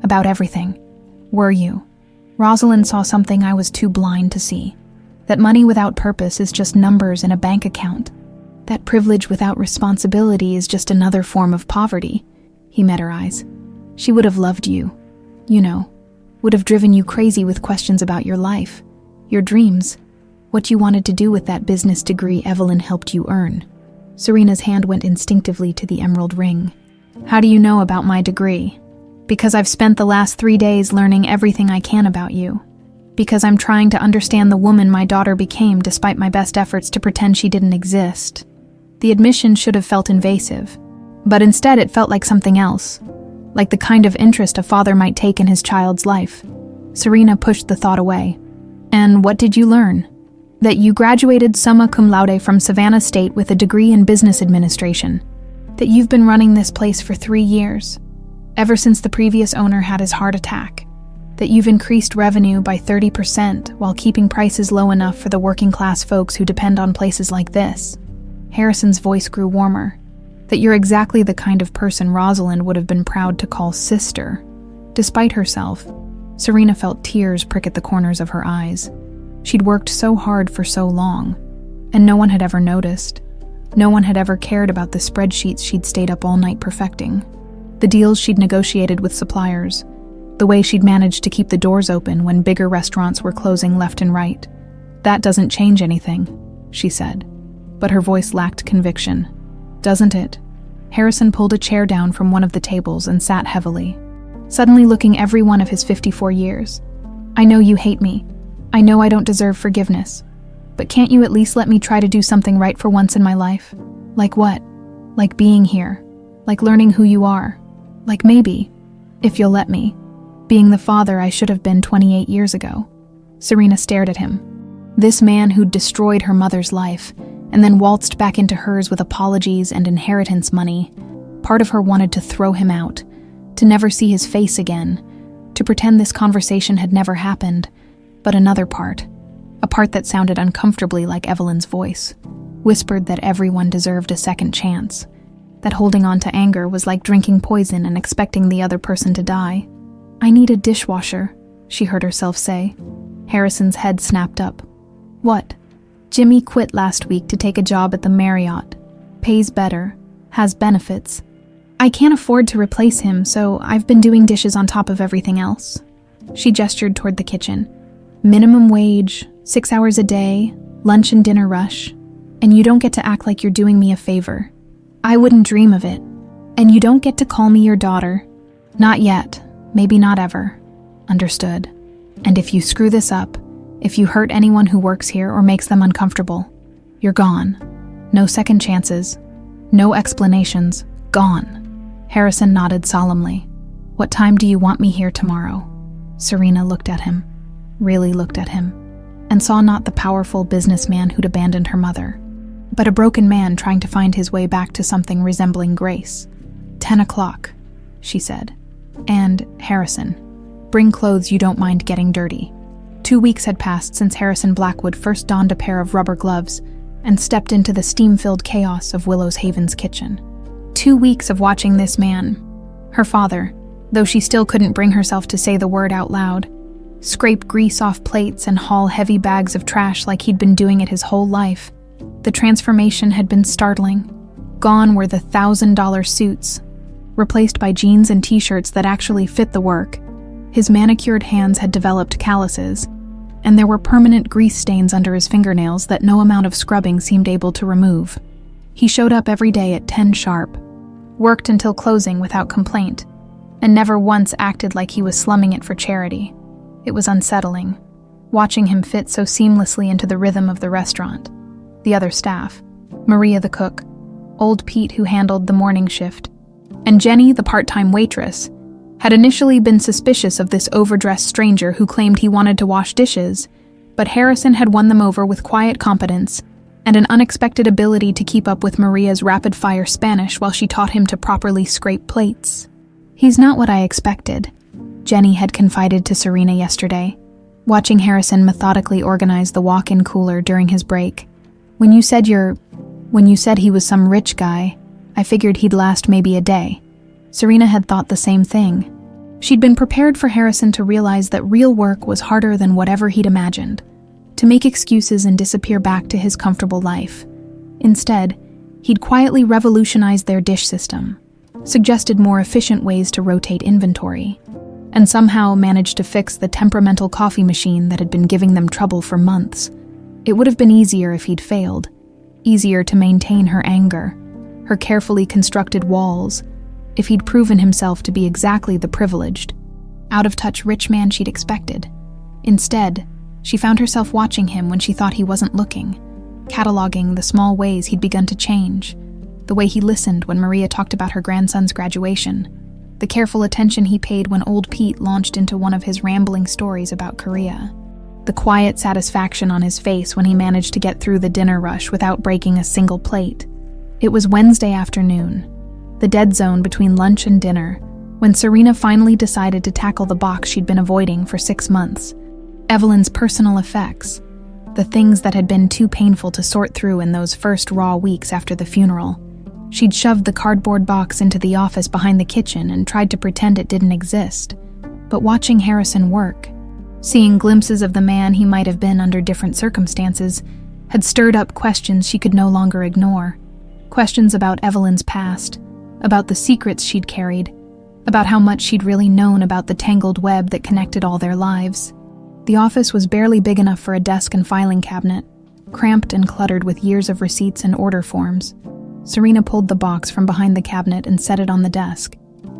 About everything. Were you?" Rosalind saw something I was too blind to see. That money without purpose is just numbers in a bank account. That privilege without responsibility is just another form of poverty. He met her eyes. "She would have loved you. You know, would have driven you crazy with questions about your life, your dreams, what you wanted to do with that business degree Evelyn helped you earn." Serena's hand went instinctively to the emerald ring. "How do you know about my degree?" Because I've spent the last 3 days learning everything I can about you. Because I'm trying to understand the woman my daughter became despite my best efforts to pretend she didn't exist. The admission should have felt invasive, but instead it felt like something else, like the kind of interest a father might take in his child's life. Serena pushed the thought away. And what did you learn? That you graduated summa cum laude from Savannah State with a degree in business administration. That you've been running this place for 3 years, ever since the previous owner had his heart attack. That you've increased revenue by 30% while keeping prices low enough for the working class folks who depend on places like this. Harrison's voice grew warmer. That you're exactly the kind of person Rosalind would have been proud to call sister. Despite herself, Serena felt tears prick at the corners of her eyes. She'd worked so hard for so long, and no one had ever noticed. No one had ever cared about the spreadsheets she'd stayed up all night perfecting, the deals she'd negotiated with suppliers, the way she'd managed to keep the doors open when bigger restaurants were closing left and right. That doesn't change anything, she said, but her voice lacked conviction. Doesn't it? Harrison pulled a chair down from one of the tables and sat heavily, suddenly looking every one of his 54 years. I know you hate me. I know I don't deserve forgiveness. But can't you at least let me try to do something right for once in my life? Like what? Like being here. Like learning who you are. Like maybe, if you'll let me, being the father I should have been 28 years ago. Serena stared at him. This man who'd destroyed her mother's life and then waltzed back into hers with apologies and inheritance money. Part of her wanted to throw him out, to never see his face again, to pretend this conversation had never happened. But another part, a part that sounded uncomfortably like Evelyn's voice, whispered that everyone deserved a second chance, that holding on to anger was like drinking poison and expecting the other person to die. I need a dishwasher, she heard herself say. Harrison's head snapped up. What? Jimmy quit last week to take a job at the Marriott. Pays better. Has benefits. I can't afford to replace him, so I've been doing dishes on top of everything else. She gestured toward the kitchen. Minimum wage, 6 hours a day, lunch and dinner rush. And you don't get to act like you're doing me a favor. I wouldn't dream of it. And you don't get to call me your daughter. Not yet. Maybe not ever. Understood. And if you screw this up, if you hurt anyone who works here or makes them uncomfortable, you're gone. No second chances. No explanations. Gone. Harrison nodded solemnly. What time do you want me here tomorrow? Serena looked at him, really looked at him, and saw not the powerful businessman who'd abandoned her mother, but a broken man trying to find his way back to something resembling grace. 10 o'clock, she said. And, Harrison, bring clothes you don't mind getting dirty. 2 weeks had passed since Harrison Blackwood first donned a pair of rubber gloves and stepped into the steam-filled chaos of Willow's Haven's kitchen. 2 weeks of watching this man, her father, though she still couldn't bring herself to say the word out loud, scrape grease off plates and haul heavy bags of trash like he'd been doing it his whole life. The transformation had been startling. Gone were the $1,000 suits, replaced by jeans and t-shirts that actually fit the work. His manicured hands had developed calluses, and there were permanent grease stains under his fingernails that no amount of scrubbing seemed able to remove. He showed up every day at 10 sharp, worked until closing without complaint, and never once acted like he was slumming it for charity. It was unsettling, watching him fit so seamlessly into the rhythm of the restaurant. The other staff, Maria the cook, old Pete who handled the morning shift, and Jenny, the part-time waitress, had initially been suspicious of this overdressed stranger who claimed he wanted to wash dishes, but Harrison had won them over with quiet competence and an unexpected ability to keep up with Maria's rapid-fire Spanish while she taught him to properly scrape plates. He's not what I expected, Jenny had confided to Serena yesterday, watching Harrison methodically organize the walk-in cooler during his break. When you said he was some rich guy, I figured he'd last maybe a day. Serena had thought the same thing. She'd been prepared for Harrison to realize that real work was harder than whatever he'd imagined, to make excuses and disappear back to his comfortable life. Instead, he'd quietly revolutionized their dish system, suggested more efficient ways to rotate inventory, and somehow managed to fix the temperamental coffee machine that had been giving them trouble for months. It would have been easier if he'd failed, easier to maintain her anger, her carefully constructed walls. if he'd proven himself to be exactly the privileged, out-of-touch rich man she'd expected. Instead, she found herself watching him when she thought he wasn't looking, cataloging the small ways he'd begun to change, the way he listened when Maria talked about her grandson's graduation, the careful attention he paid when old Pete launched into one of his rambling stories about Korea, the quiet satisfaction on his face when he managed to get through the dinner rush without breaking a single plate. It was Wednesday afternoon, the dead zone between lunch and dinner, when Serena finally decided to tackle the box she'd been avoiding for 6 months. Evelyn's personal effects, the things that had been too painful to sort through in those first raw weeks after the funeral. She'd shoved the cardboard box into the office behind the kitchen and tried to pretend it didn't exist. But watching Harrison work, seeing glimpses of the man he might have been under different circumstances, had stirred up questions she could no longer ignore. Questions about Evelyn's past, about the secrets she'd carried, about how much she'd really known about the tangled web that connected all their lives. The office was barely big enough for a desk and filing cabinet, cramped and cluttered with years of receipts and order forms. Serena pulled the box from behind the cabinet and set it on the desk,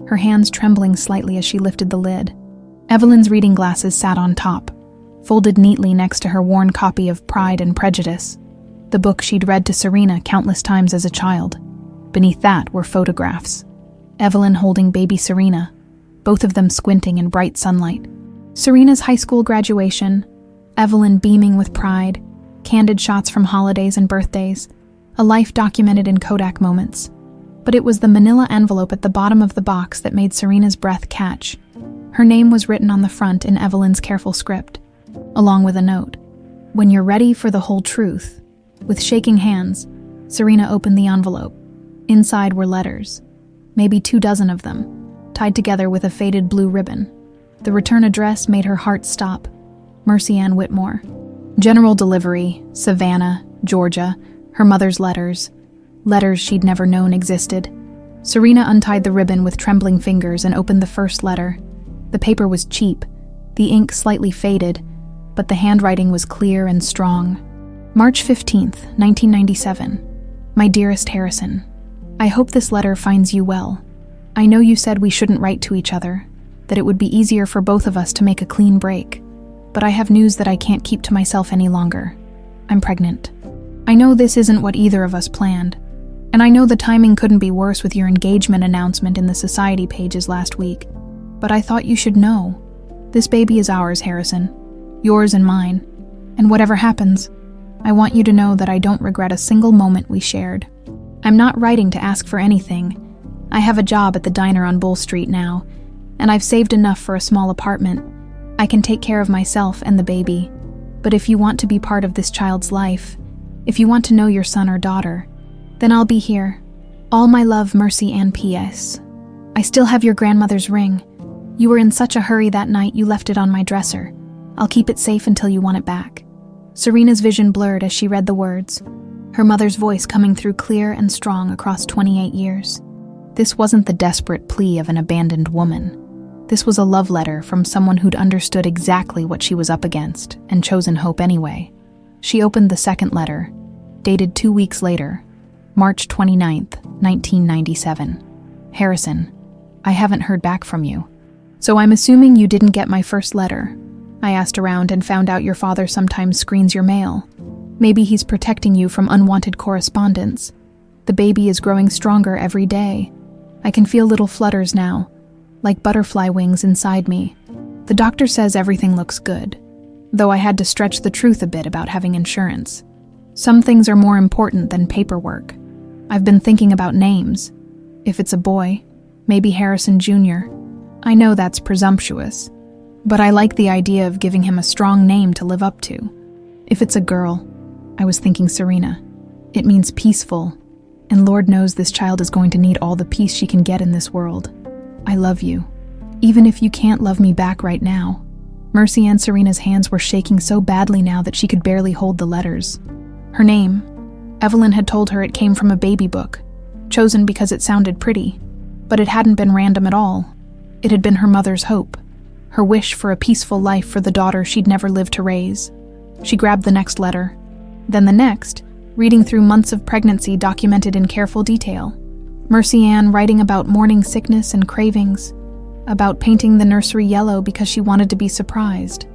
her hands trembling slightly as she lifted the lid. Evelyn's reading glasses sat on top, folded neatly next to her worn copy of Pride and Prejudice, the book she'd read to Serena countless times as a child. Beneath that were photographs. Evelyn holding baby Serena, both of them squinting in bright sunlight. Serena's high school graduation, Evelyn beaming with pride, candid shots from holidays and birthdays, a life documented in Kodak moments. But it was the manila envelope at the bottom of the box that made Serena's breath catch. Her name was written on the front in Evelyn's careful script, along with a note. When you're ready for the whole truth. With shaking hands, Serena opened the envelope. Inside were letters, maybe 24 of them, tied together with a faded blue ribbon. The return address made her heart stop. Mercy Ann Whitmore. General delivery, Savannah, Georgia, her mother's letters she'd never known existed. Serena untied the ribbon with trembling fingers and opened the first letter. The paper was cheap, the ink slightly faded, but the handwriting was clear and strong. March 15th, 1997. My dearest Harrison, I hope this letter finds you well. I know you said we shouldn't write to each other, that it would be easier for both of us to make a clean break, but I have news that I can't keep to myself any longer. I'm pregnant. I know this isn't what either of us planned, and I know the timing couldn't be worse with your engagement announcement in the society pages last week, but I thought you should know. This baby is ours, Harrison, yours and mine, and whatever happens, I want you to know that I don't regret a single moment we shared. I'm not writing to ask for anything. I have a job at the diner on Bull Street now, and I've saved enough for a small apartment. I can take care of myself and the baby, but if you want to be part of this child's life, if you want to know your son or daughter, then I'll be here. All my love, Mercy Ann P.S. I still have your grandmother's ring. You were in such a hurry that night you left it on my dresser. I'll keep it safe until you want it back. Serena's vision blurred as she read the words, her mother's voice coming through clear and strong across 28 years. This wasn't the desperate plea of an abandoned woman. This was a love letter from someone who'd understood exactly what she was up against and chosen hope anyway. She opened the second letter, dated 2 weeks later, March 29th, 1997. Harrison, I haven't heard back from you. So I'm assuming you didn't get my first letter. I asked around and found out your father sometimes screens your mail. Maybe he's protecting you from unwanted correspondence. The baby is growing stronger every day. I can feel little flutters now, like butterfly wings inside me. The doctor says everything looks good, though I had to stretch the truth a bit about having insurance. Some things are more important than paperwork. I've been thinking about names. If it's a boy, maybe Harrison Jr. I know that's presumptuous, but I like the idea of giving him a strong name to live up to. If it's a girl, I was thinking Serena. It means peaceful, and Lord knows this child is going to need all the peace she can get in this world. I love you, even if you can't love me back right now. Mercy Ann Serena's hands were shaking so badly now that she could barely hold the letters. Her name, Evelyn had told her it came from a baby book, chosen because it sounded pretty, but it hadn't been random at all. It had been her mother's hope, her wish for a peaceful life for the daughter she'd never lived to raise. She grabbed the next letter, then the next, reading through months of pregnancy documented in careful detail. Mercy Ann writing about morning sickness and cravings, about painting the nursery yellow because she wanted to be surprised,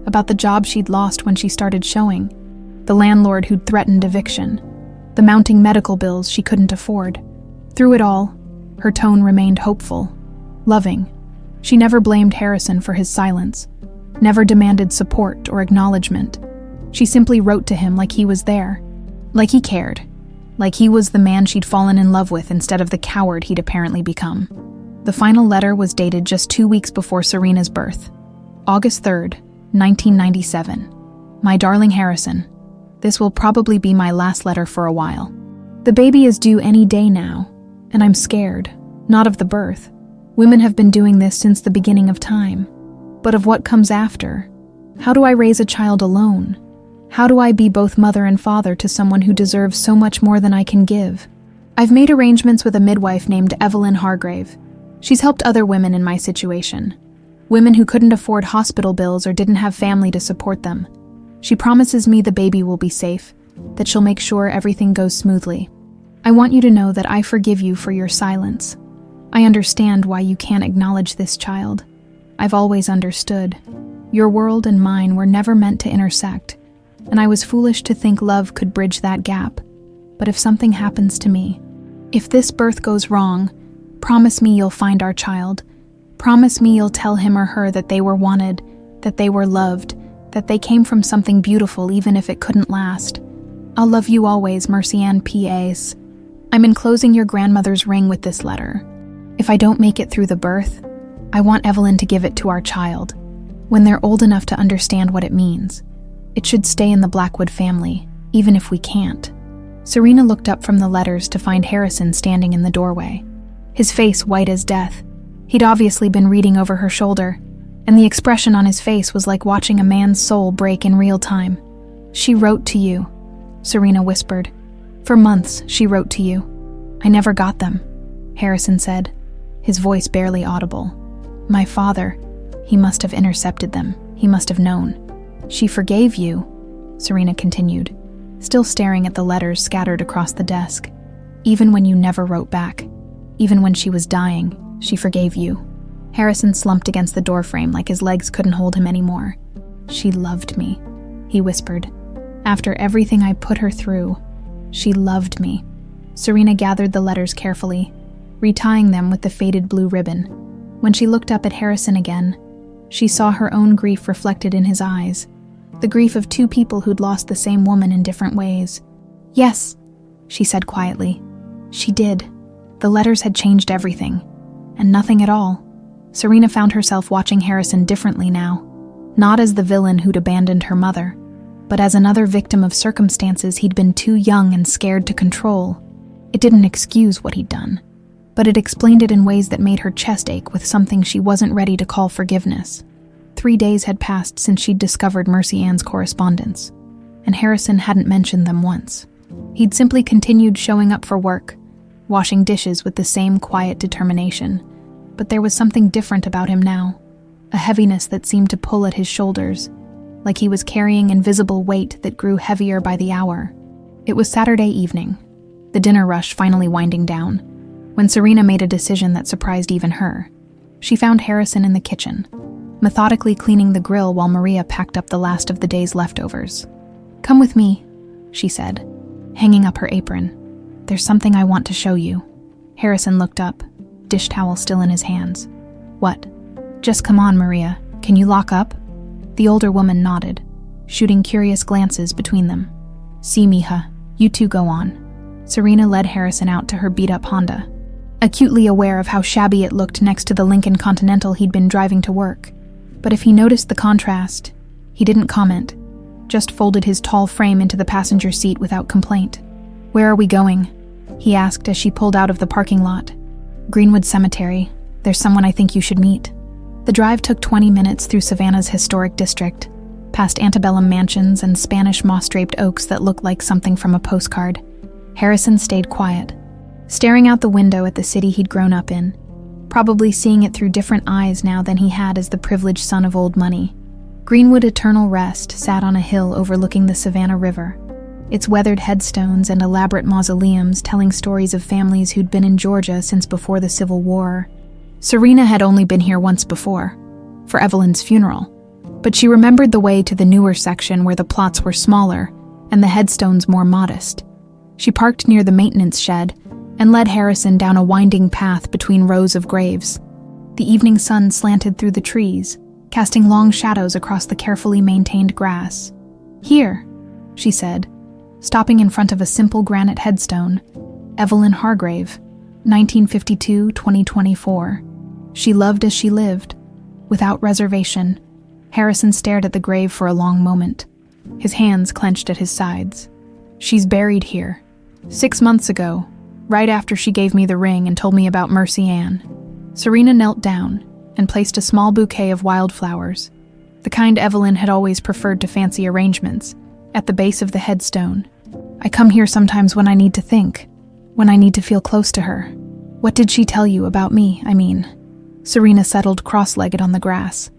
about the job she'd lost when she started showing, the landlord who'd threatened eviction, the mounting medical bills she couldn't afford. Through it all, her tone remained hopeful, loving. She never blamed Harrison for his silence, never demanded support or acknowledgement. She simply wrote to him like he was there, like he cared, like he was the man she'd fallen in love with instead of the coward he'd apparently become. The final letter was dated just 2 weeks before Serena's birth. August 3rd, 1997. My darling Harrison, this will probably be my last letter for a while. The baby is due any day now, and I'm scared, not of the birth. Women have been doing this since the beginning of time. But of what comes after. How do I raise a child alone? How do I be both mother and father to someone who deserves so much more than I can give? I've made arrangements with a midwife named Evelyn Hargrave. She's helped other women in my situation. Women who couldn't afford hospital bills or didn't have family to support them. She promises me the baby will be safe, that she'll make sure everything goes smoothly. I want you to know that I forgive you for your silence. I understand why you can't acknowledge this child. I've always understood. Your world and mine were never meant to intersect, and I was foolish to think love could bridge that gap. But if something happens to me, if this birth goes wrong, promise me you'll find our child. Promise me you'll tell him or her that they were wanted, that they were loved, that they came from something beautiful even if it couldn't last. I'll love you always, Mercy Ann P.A.s. I'm enclosing your grandmother's ring with this letter. If I don't make it through the birth, I want Evelyn to give it to our child. When they're old enough to understand what it means, it should stay in the Blackwood family, even if we can't. Serena looked up from the letters to find Harrison standing in the doorway, his face white as death. He'd obviously been reading over her shoulder, and the expression on his face was like watching a man's soul break in real time. She wrote to you, Serena whispered. For months, she wrote to you. I never got them, Harrison said, his voice barely audible. My father, he must have intercepted them. He must have known. She forgave you, Serena continued, still staring at the letters scattered across the desk. Even when you never wrote back, even when she was dying, she forgave you. Harrison slumped against the doorframe like his legs couldn't hold him anymore. She loved me, he whispered. After everything I put her through, she loved me. Serena gathered the letters carefully, retying them with the faded blue ribbon. When she looked up at Harrison again, she saw her own grief reflected in his eyes, the grief of two people who'd lost the same woman in different ways. Yes, she said quietly. She did. The letters had changed everything, and nothing at all. Serena found herself watching Harrison differently now, not as the villain who'd abandoned her mother, but as another victim of circumstances he'd been too young and scared to control. It didn't excuse what he'd done, but it explained it in ways that made her chest ache with something she wasn't ready to call forgiveness. 3 days had passed since she'd discovered Mercy Ann's correspondence, and Harrison hadn't mentioned them once. He'd simply continued showing up for work, washing dishes with the same quiet determination, but there was something different about him now, a heaviness that seemed to pull at his shoulders, like he was carrying invisible weight that grew heavier by the hour. It was Saturday evening, the dinner rush finally winding down, when Serena made a decision that surprised even her. She found Harrison in the kitchen, methodically cleaning the grill while Maria packed up the last of the day's leftovers. Come with me, she said, hanging up her apron. There's something I want to show you. Harrison looked up, dish towel still in his hands. What? Just come on, Maria. Can you lock up? The older woman nodded, shooting curious glances between them. See, mija, you two go on. Serena led Harrison out to her beat-up Honda, acutely aware of how shabby it looked next to the Lincoln Continental he'd been driving to work. But if he noticed the contrast, he didn't comment, just folded his tall frame into the passenger seat without complaint. Where are we going? He asked as she pulled out of the parking lot. Greenwood Cemetery. There's someone I think you should meet. The drive took 20 minutes through Savannah's historic district, past antebellum mansions and Spanish moss-draped oaks that looked like something from a postcard. Harrison stayed quiet, staring out the window at the city he'd grown up in, probably seeing it through different eyes now than he had as the privileged son of old money. Greenwood Eternal Rest sat on a hill overlooking the Savannah River, its weathered headstones and elaborate mausoleums telling stories of families who'd been in Georgia since before the Civil War. Serena had only been here once before, for Evelyn's funeral, but she remembered the way to the newer section where the plots were smaller and the headstones more modest. She parked near the maintenance shed and led Harrison down a winding path between rows of graves. The evening sun slanted through the trees, casting long shadows across the carefully maintained grass. "Here," she said, stopping in front of a simple granite headstone. "Evelyn Hargrave, 1952-2024. She loved as she lived, without reservation." Harrison stared at the grave for a long moment, his hands clenched at his sides. "She's buried here. 6 months ago, right after she gave me the ring and told me about Mercy Ann." Serena knelt down and placed a small bouquet of wildflowers, the kind Evelyn had always preferred to fancy arrangements, at the base of the headstone. "I come here sometimes when I need to think, when I need to feel close to her." "What did she tell you about me, I mean?" Serena settled cross-legged on the grass,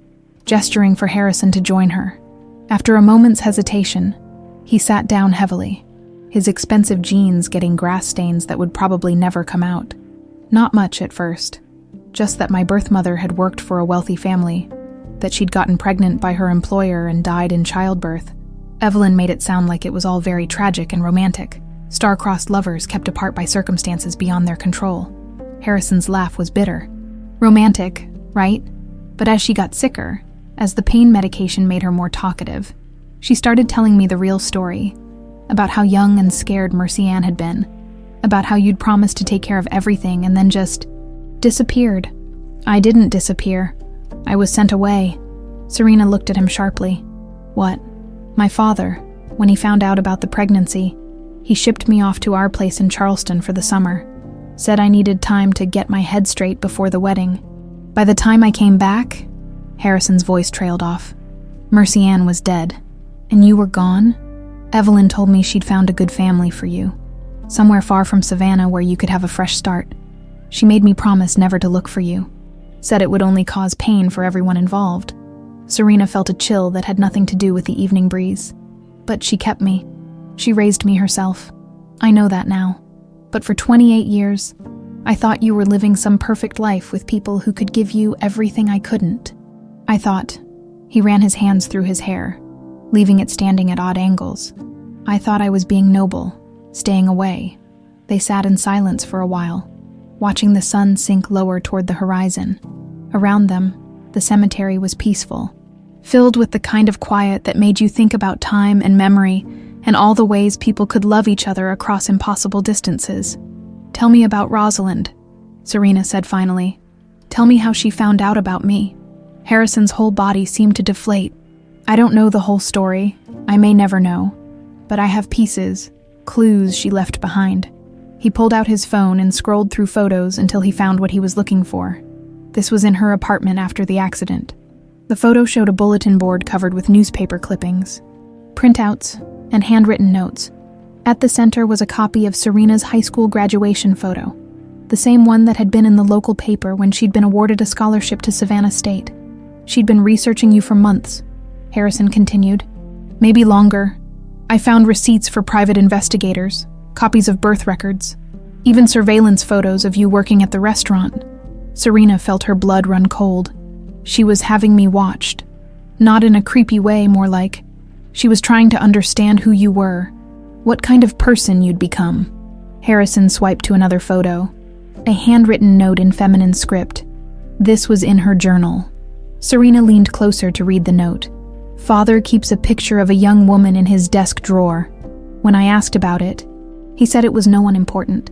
gesturing for Harrison to join her. After a moment's hesitation, he sat down heavily, his expensive jeans getting grass stains that would probably never come out. "Not much at first. Just that my birth mother had worked for a wealthy family, that she'd gotten pregnant by her employer and died in childbirth." Evelyn made it sound like it was all very tragic and romantic, star-crossed lovers kept apart by circumstances beyond their control. Harrison's laugh was bitter. "Romantic, right? But as she got sicker, as the pain medication made her more talkative, she started telling me the real story, about how young and scared Mercy Ann had been, about how you'd promised to take care of everything and then just disappeared." "I didn't disappear. I was sent away." Serena looked at him sharply. "What?" "My father, when he found out about the pregnancy, he shipped me off to our place in Charleston for the summer. Said I needed time to get my head straight before the wedding. By the time I came back," Harrison's voice trailed off, "Mercy Ann was dead. And you were gone? Evelyn told me she'd found a good family for you, somewhere far from Savannah where you could have a fresh start. She made me promise never to look for you. Said it would only cause pain for everyone involved." Serena felt a chill that had nothing to do with the evening breeze. "But she kept me. She raised me herself. I know that now. But for 28 years, I thought you were living some perfect life with people who could give you everything I couldn't. I thought," he ran his hands through his hair, leaving it standing at odd angles. "I thought I was being noble, staying away." They sat in silence for a while, watching the sun sink lower toward the horizon. Around them, the cemetery was peaceful, filled with the kind of quiet that made you think about time and memory and all the ways people could love each other across impossible distances. "Tell me about Rosalind," Serena said finally. "Tell me how she found out about me." Harrison's whole body seemed to deflate. "I don't know the whole story. I may never know. But I have pieces, clues she left behind." He pulled out his phone and scrolled through photos until he found what he was looking for. This was in her apartment after the accident. The photo showed a bulletin board covered with newspaper clippings, printouts, and handwritten notes. At the center was a copy of Serena's high school graduation photo, the same one that had been in the local paper when she'd been awarded a scholarship to Savannah State. "She'd been researching you for months," Harrison continued. "Maybe longer. I found receipts for private investigators, copies of birth records, even surveillance photos of you working at the restaurant." Serena felt her blood run cold. She was having me watched. Not in a creepy way, more like she was trying to understand who you were, what kind of person you'd become. Harrison swiped to another photo, a handwritten note in feminine script. This was in her journal. Serena leaned closer to read the note. "Father keeps a picture of a young woman in his desk drawer. When I asked about it, he said it was no one important,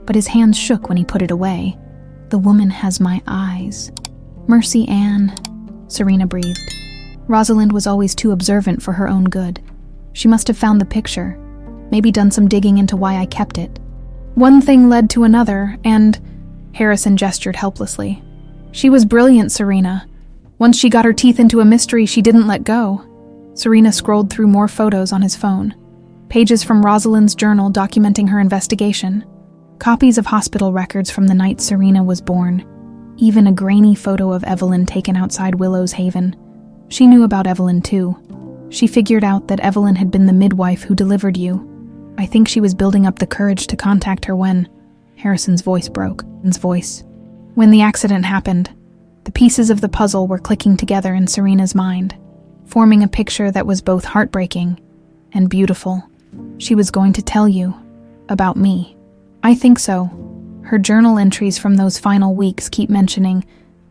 but his hands shook when he put it away. The woman has my eyes." "Mercy Ann," Serena breathed. Rosalind was always too observant for her own good. She must have found the picture, maybe done some digging into why I kept it. One thing led to another, and Harrison gestured helplessly. "She was brilliant, Serena. Once she got her teeth into a mystery, she didn't let go." Serena scrolled through more photos on his phone. Pages from Rosalind's journal documenting her investigation. Copies of hospital records from the night Serena was born. Even a grainy photo of Evelyn taken outside Willow's haven. She knew about Evelyn too. She figured out that Evelyn had been the midwife who delivered you. I think she was building up the courage to contact her when Harrison's voice broke. When the accident happened, the pieces of the puzzle were clicking together in Serena's mind, forming a picture that was both heartbreaking and beautiful. She was going to tell you about me. I think so. Her journal entries from those final weeks keep mentioning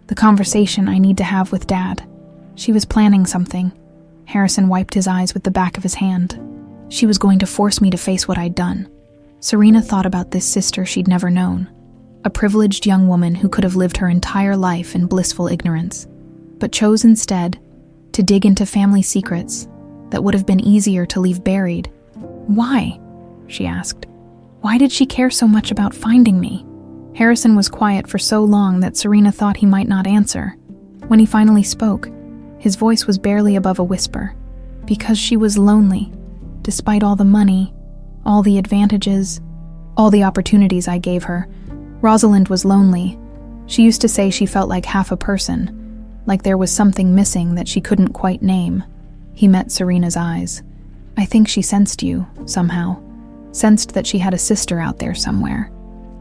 the conversation I need to have with Dad. She was planning something. Harrison wiped his eyes with the back of his hand. She was going to force me to face what I'd done. Serena thought about this sister she'd never known, a privileged young woman who could have lived her entire life in blissful ignorance, but chose instead to dig into family secrets that would have been easier to leave buried. Why? She asked. Why did she care so much about finding me? Harrison was quiet for so long that Serena thought he might not answer. When he finally spoke, his voice was barely above a whisper. Because she was lonely, despite all the money, all the advantages, all the opportunities I gave her. Rosalind was lonely. She used to say she felt like half a person, like there was something missing that she couldn't quite name. He met Serena's eyes. I think she sensed you, somehow. Sensed that she had a sister out there somewhere.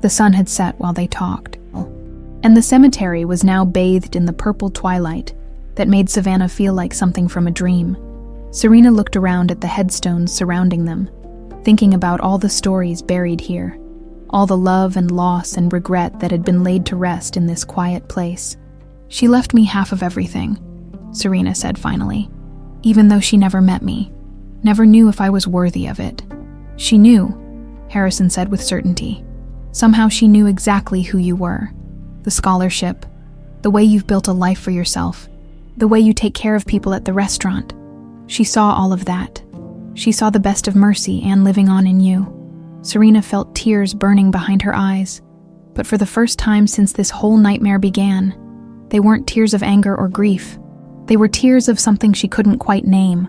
The sun had set while they talked, and the cemetery was now bathed in the purple twilight that made Savannah feel like something from a dream. Serena looked around at the headstones surrounding them, thinking about all the stories buried here, all the love and loss and regret that had been laid to rest in this quiet place. She left me half of everything, Serena said finally, even though she never met me, never knew if I was worthy of it. She knew, Harrison said with certainty. Somehow she knew exactly who you were. The scholarship, the way you've built a life for yourself, the way you take care of people at the restaurant. She saw all of that. She saw the best of Mercy and living on in you. Serena felt tears burning behind her eyes, but for the first time since this whole nightmare began, they weren't tears of anger or grief. They were tears of something she couldn't quite name.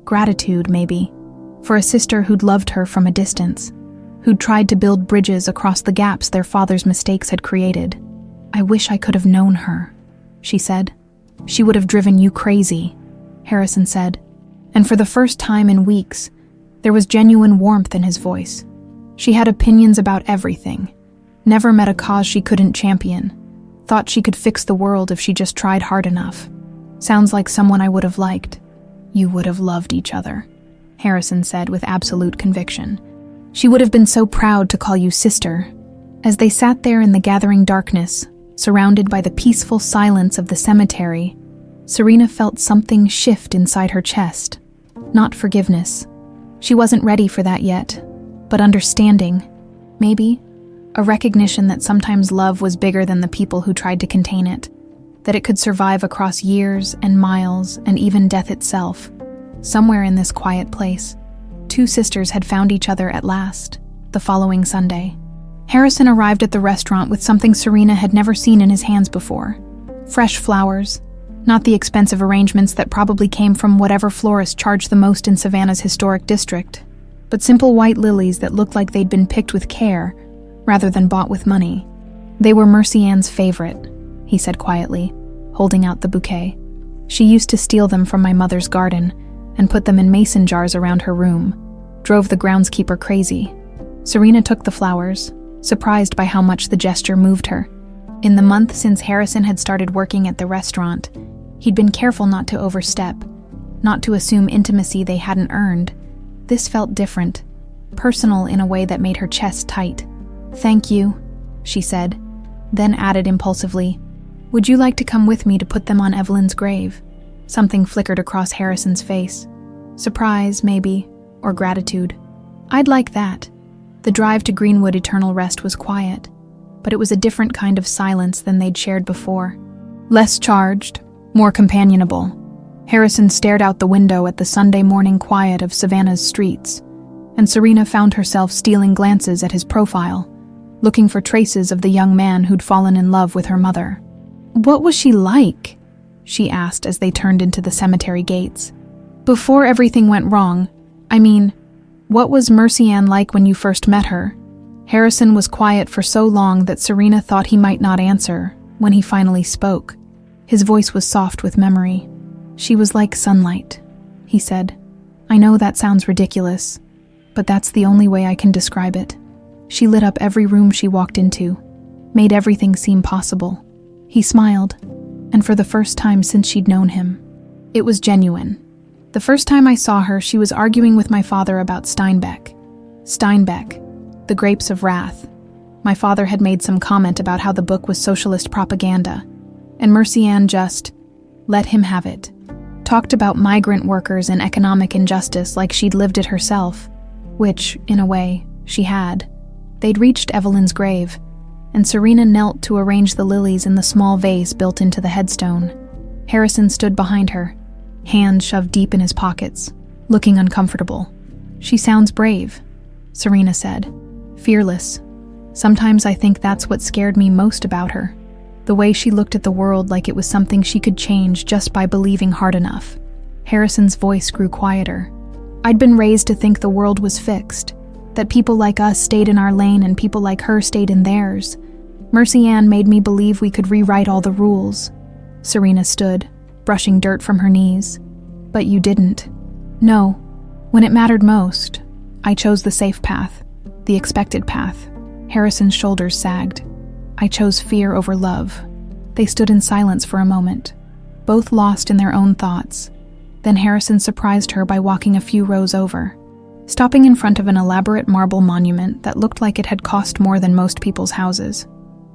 Gratitude, maybe, for a sister who'd loved her from a distance, who'd tried to build bridges across the gaps their father's mistakes had created. I wish I could have known her, she said. She would have driven you crazy, Harrison said, and for the first time in weeks, there was genuine warmth in his voice. She had opinions about everything, never met a cause she couldn't champion, thought she could fix the world if she just tried hard enough. Sounds like someone I would have liked. You would have loved each other, Harrison said with absolute conviction. She would have been so proud to call you sister. As they sat there in the gathering darkness, surrounded by the peaceful silence of the cemetery, Serena felt something shift inside her chest. Not forgiveness. She wasn't ready for that yet, but understanding, maybe, a recognition that sometimes love was bigger than the people who tried to contain it, that it could survive across years and miles and even death itself. Somewhere in this quiet place, two sisters had found each other at last, the following Sunday. Harrison arrived at the restaurant with something Serena had never seen in his hands before. Fresh flowers, not the expensive arrangements that probably came from whatever florist charged the most in Savannah's historic district, but simple white lilies that looked like they'd been picked with care rather than bought with money. They were Mercy Ann's favorite, he said quietly, holding out the bouquet. She used to steal them from my mother's garden and put them in mason jars around her room. Drove the groundskeeper crazy. Serena took the flowers, surprised by how much the gesture moved her. In the month since Harrison had started working at the restaurant, he'd been careful not to overstep, not to assume intimacy they hadn't earned. This felt different, personal in a way that made her chest tight. Thank you, she said, then added impulsively, would you like to come with me to put them on Evelyn's grave? Something flickered across Harrison's face. Surprise, maybe, or gratitude. I'd like that. The drive to Greenwood Eternal Rest was quiet, but it was a different kind of silence than they'd shared before. Less charged, more companionable. Harrison stared out the window at the Sunday morning quiet of Savannah's streets, and Serena found herself stealing glances at his profile, looking for traces of the young man who'd fallen in love with her mother. What was she like? She asked as they turned into the cemetery gates. Before everything went wrong, I mean, what was Mercy Ann like when you first met her? Harrison was quiet for so long that Serena thought he might not answer when he finally spoke. His voice was soft with memory. She was like sunlight, he said. I know that sounds ridiculous, but that's the only way I can describe it. She lit up every room she walked into, made everything seem possible. He smiled, and for the first time since she'd known him, it was genuine. The first time I saw her, she was arguing with my father about Steinbeck. Steinbeck, The Grapes of Wrath. My father had made some comment about how the book was socialist propaganda, and Mercy Ann just let him have it. Talked about migrant workers and economic injustice like she'd lived it herself, which, in a way, she had. They'd reached Evelyn's grave, and Serena knelt to arrange the lilies in the small vase built into the headstone. Harrison stood behind her, hands shoved deep in his pockets, looking uncomfortable. "She sounds brave," Serena said. "Fearless. Sometimes I think that's what scared me most about her. The way she looked at the world like it was something she could change just by believing hard enough." Harrison's voice grew quieter. "I'd been raised to think the world was fixed, that people like us stayed in our lane and people like her stayed in theirs. Mercy Ann made me believe we could rewrite all the rules." Serena stood, brushing dirt from her knees. "But you didn't." "No. When it mattered most, I chose the safe path, the expected path." Harrison's shoulders sagged. "I chose fear over love." They stood in silence for a moment, both lost in their own thoughts. Then Harrison surprised her by walking a few rows over, stopping in front of an elaborate marble monument that looked like it had cost more than most people's houses.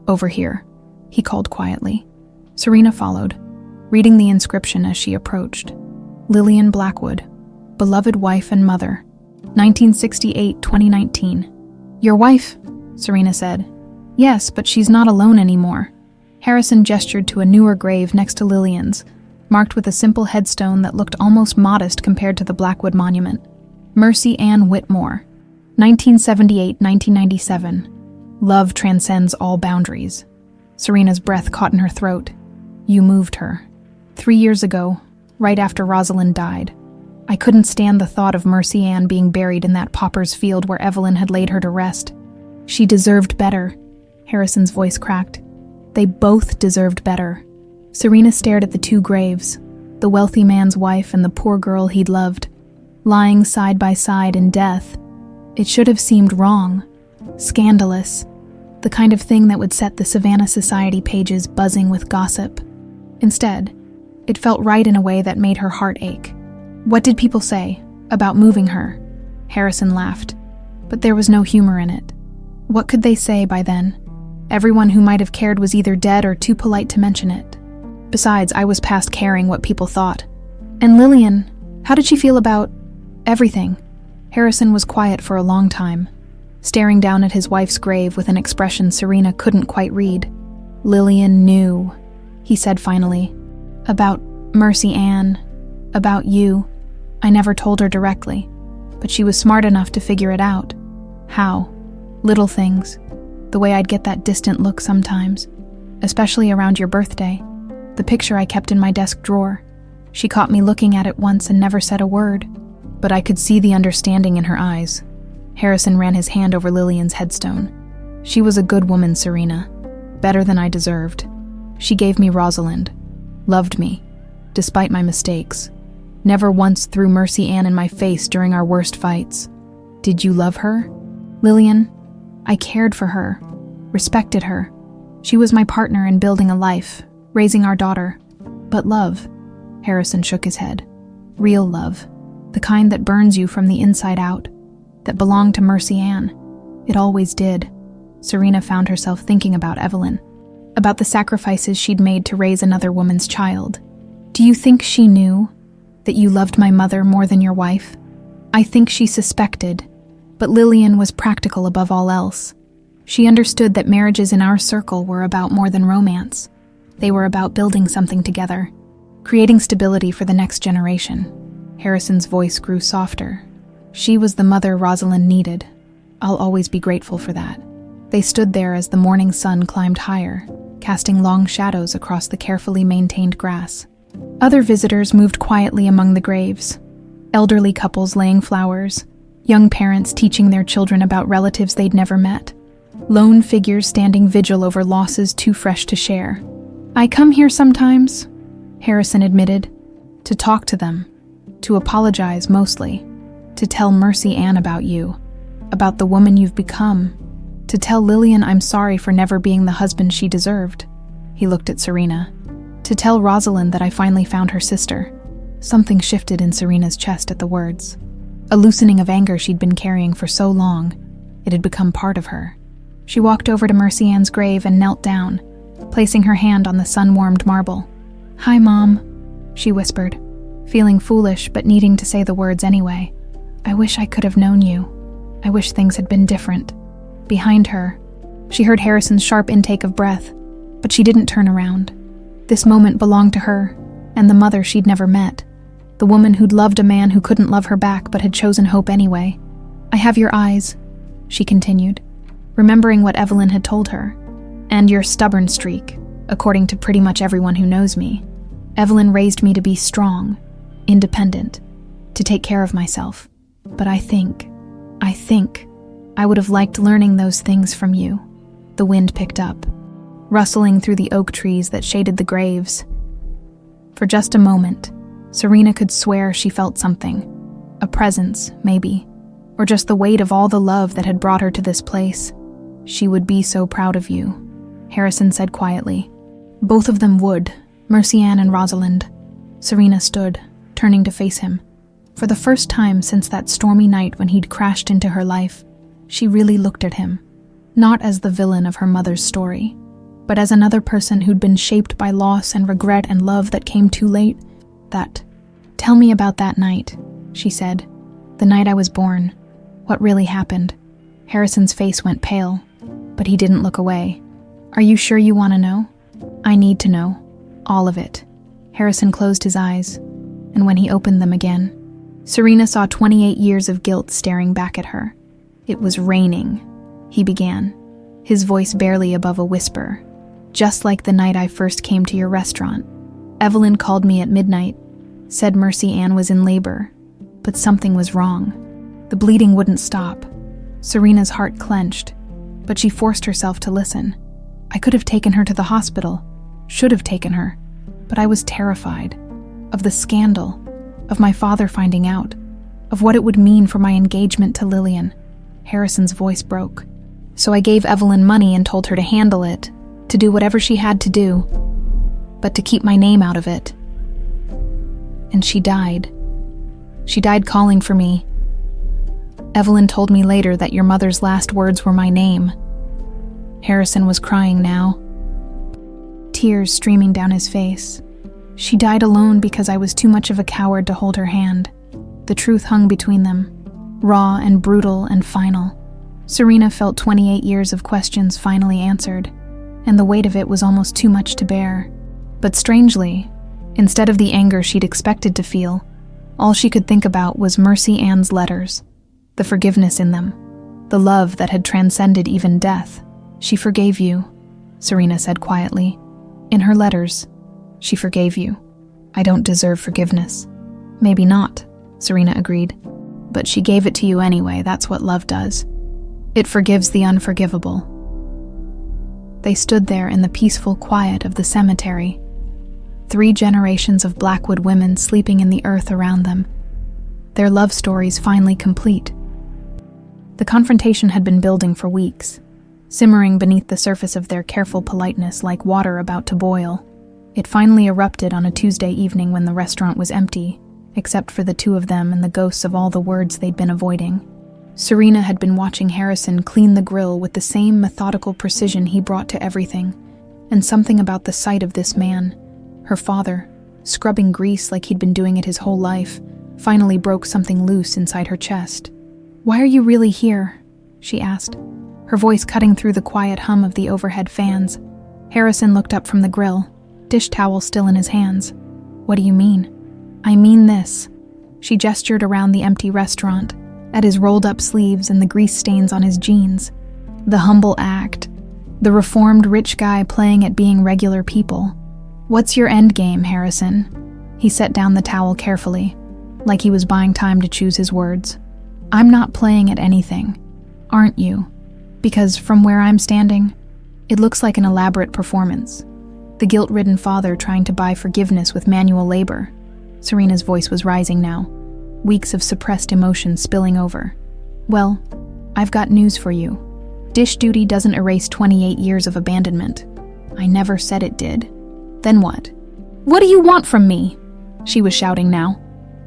"Over here," he called quietly. Serena followed, reading the inscription as she approached. "Lillian Blackwood, beloved wife and mother, 1968-2019. "Your wife?" Serena said. "Yes, but she's not alone anymore." Harrison gestured to a newer grave next to Lillian's, marked with a simple headstone that looked almost modest compared to the Blackwood monument. "Mercy Ann Whitmore, 1978-1997. Love transcends all boundaries." Serena's breath caught in her throat. "You moved her. 3 years ago, right after Rosalind died. I couldn't stand the thought of Mercy Ann being buried in that pauper's field where Evelyn had laid her to rest. She deserved better." Harrison's voice cracked. "They both deserved better." Serena stared at the two graves, the wealthy man's wife and the poor girl he'd loved, lying side by side in death. It should have seemed wrong, scandalous, the kind of thing that would set the Savannah society pages buzzing with gossip. Instead, it felt right in a way that made her heart ache. "What did people say about moving her?" Harrison laughed, but there was no humor in it. What could they say by then? Everyone who might have cared was either dead or too polite to mention it. Besides, I was past caring what people thought. "And Lillian, how did she feel about everything?" Harrison was quiet for a long time, staring down at his wife's grave with an expression Serena couldn't quite read. "Lillian knew," he said finally. "About Mercy Ann, about you. I never told her directly, but she was smart enough to figure it out." "How?" "Little things. The way I'd get that distant look sometimes, especially around your birthday. The picture I kept in my desk drawer. She caught me looking at it once and never said a word, but I could see the understanding in her eyes." Harrison ran his hand over Lillian's headstone. "She was a good woman, Serena. Better than I deserved. She gave me Rosalind. Loved me, despite my mistakes. Never once threw Mercy Ann in my face during our worst fights." "Did you love her?" "Lillian, I cared for her, respected her. She was my partner in building a life, raising our daughter. But love," Harrison shook his head. "Real love, the kind that burns you from the inside out, that belonged to Mercy Ann. It always did." Serena found herself thinking about Evelyn, about the sacrifices she'd made to raise another woman's child. "Do you think she knew that you loved my mother more than your wife?" "I think she suspected, but Lillian was practical above all else. She understood that marriages in our circle were about more than romance. They were about building something together, creating stability for the next generation." Harrison's voice grew softer. "She was the mother Rosalind needed. I'll always be grateful for that." They stood there as the morning sun climbed higher, casting long shadows across the carefully maintained grass. Other visitors moved quietly among the graves. Elderly couples laying flowers, young parents teaching their children about relatives they'd never met, lone figures standing vigil over losses too fresh to share. "I come here sometimes," Harrison admitted, "to talk to them, to apologize mostly, To tell Mercy Ann about you, about the woman you've become. To tell Lillian I'm sorry for never being the husband she deserved. He looked at Serena. To tell Rosalind that I finally found her sister. Something shifted in Serena's chest at the words. A loosening of anger she'd been carrying for so long. It had become part of her. She walked over to Mercy Ann's grave and knelt down, placing her hand on the sun-warmed marble. "Hi, Mom," she whispered, feeling foolish but needing to say the words anyway. "I wish I could have known you. I wish things had been different." Behind her, she heard Harrison's sharp intake of breath, but she didn't turn around. This moment belonged to her and the mother she'd never met, the woman who'd loved a man who couldn't love her back but had chosen hope anyway. "I have your eyes," she continued, remembering what Evelyn had told her. "And your stubborn streak, according to pretty much everyone who knows me. Evelyn raised me to be strong, independent, to take care of myself. But I think I would have liked learning those things from you." The wind picked up, rustling through the oak trees that shaded the graves. For just a moment, Serena could swear she felt something. A presence, maybe, or just the weight of all the love that had brought her to this place. "She would be so proud of you," Harrison said quietly. Both of them would, Mercy Ann and Rosalind. Serena stood, turning to face him. For the first time since that stormy night when he'd crashed into her life, she really looked at him, not as the villain of her mother's story, but as another person who'd been shaped by loss and regret and love that came too late. "Tell me about that night," she said. "The night I was born. What really happened?" Harrison's face went pale, but he didn't look away. "Are you sure you want to know?" "I need to know. All of it." Harrison closed his eyes, and when he opened them again, Serena saw 28 years of guilt staring back at her. "It was raining," he began, his voice barely above a whisper. "Just like the night I first came to your restaurant. Evelyn called me at midnight, said Mercy Ann was in labor, but something was wrong. The bleeding wouldn't stop." Serena's heart clenched, but she forced herself to listen. "I could have taken her to the hospital, should have taken her, but I was terrified. Of the scandal, of my father finding out, of what it would mean for my engagement to Lillian." Harrison's voice broke. "So I gave Evelyn money and told her to handle it, to do whatever she had to do, but to keep my name out of it. And she died. She died calling for me. Evelyn told me later that your mother's last words were my name." Harrison was crying now, tears streaming down his face. "She died alone because I was too much of a coward to hold her hand." The truth hung between them, raw and brutal and final. Serena felt 28 years of questions finally answered, and the weight of it was almost too much to bear. But strangely, instead of the anger she'd expected to feel, all she could think about was Mercy Ann's letters, the forgiveness in them, the love that had transcended even death. "She forgave you," Serena said quietly. "In her letters, she forgave you. I don't deserve forgiveness." "Maybe not," Serena agreed. "But she gave it to you anyway. That's what love does. It forgives the unforgivable." They stood there in the peaceful quiet of the cemetery, 3 generations of Blackwood women sleeping in the earth around them, their love stories finally complete. The confrontation had been building for weeks, simmering beneath the surface of their careful politeness like water about to boil. It finally erupted on a Tuesday evening when the restaurant was empty, except for the 2 of them and the ghosts of all the words they'd been avoiding. Serena had been watching Harrison clean the grill with the same methodical precision he brought to everything, and something about the sight of this man, her father, scrubbing grease like he'd been doing it his whole life, finally broke something loose inside her chest. "Why are you really here?" she asked, her voice cutting through the quiet hum of the overhead fans. Harrison looked up from the grill, dish towel still in his hands. "What do you mean?" "I mean this." She gestured around the empty restaurant, at his rolled-up sleeves and the grease stains on his jeans. The humble act, the reformed rich guy playing at being regular people. "What's your end game, Harrison?" He set down the towel carefully, like he was buying time to choose his words. "I'm not playing at anything, aren't you? Because from where I'm standing, it looks like an elaborate performance. The guilt-ridden father trying to buy forgiveness with manual labor." Serena's voice was rising now. weeks of suppressed emotion spilling over. Well, I've got news for you. Dish duty doesn't erase 28 years of abandonment. I never said it did. Then what? What do you want from me? She was shouting now,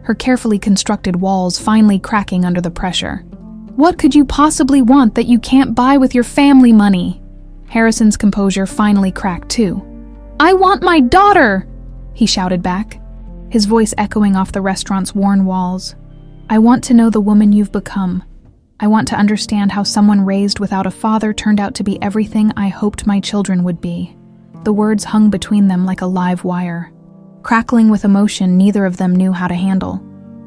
her carefully constructed walls finally cracking under the pressure. What could you possibly want that you can't buy with your family money? Harrison's composure finally cracked too. I want my daughter, he shouted back, his voice echoing off the restaurant's worn walls. I want to know the woman you've become. I want to understand how someone raised without a father turned out to be everything I hoped my children would be. The words hung between them like a live wire. Crackling with emotion neither of them knew how to handle.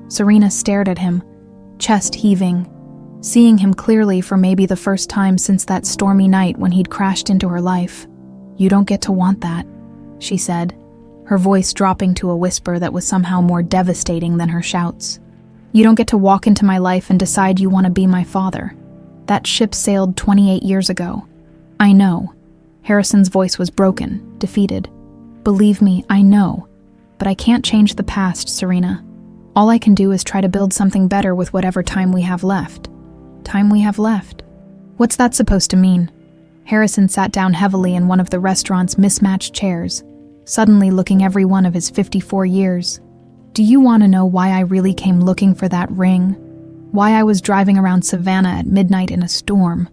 Serena stared at him, chest heaving, seeing him clearly for maybe the first time since that stormy night when he'd crashed into her life. You don't get to want that, she said, her voice dropping to a whisper that was somehow more devastating than her shouts. You don't get to walk into my life and decide you want to be my father. That ship sailed 28 years ago. I know. Harrison's voice was broken, defeated. Believe me, I know. But I can't change the past, Serena. All I can do is try to build something better with whatever time we have left. Time we have left? What's that supposed to mean? Harrison sat down heavily in one of the restaurant's mismatched chairs, suddenly looking every one of his 54 years. Do you want to know why I really came looking for that ring? Why I was driving around Savannah at midnight in a storm?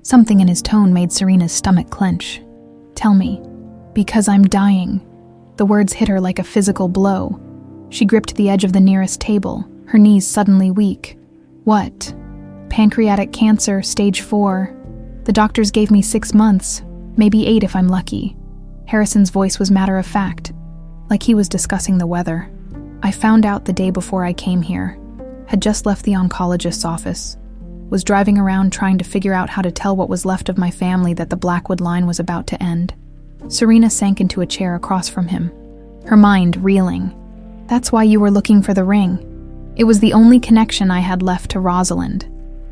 Something in his tone made Serena's stomach clench. Tell me. Because I'm dying. The words hit her like a physical blow. She gripped the edge of the nearest table, her knees suddenly weak. What? Pancreatic cancer, stage 4. The doctors gave me 6 months, maybe 8 if I'm lucky. Harrison's voice was matter of fact, like he was discussing the weather. I found out the day before I came here, had just left the oncologist's office, was driving around trying to figure out how to tell what was left of my family that the Blackwood line was about to end. Serena sank into a chair across from him, her mind reeling. That's why you were looking for the ring. It was the only connection I had left to Rosalind,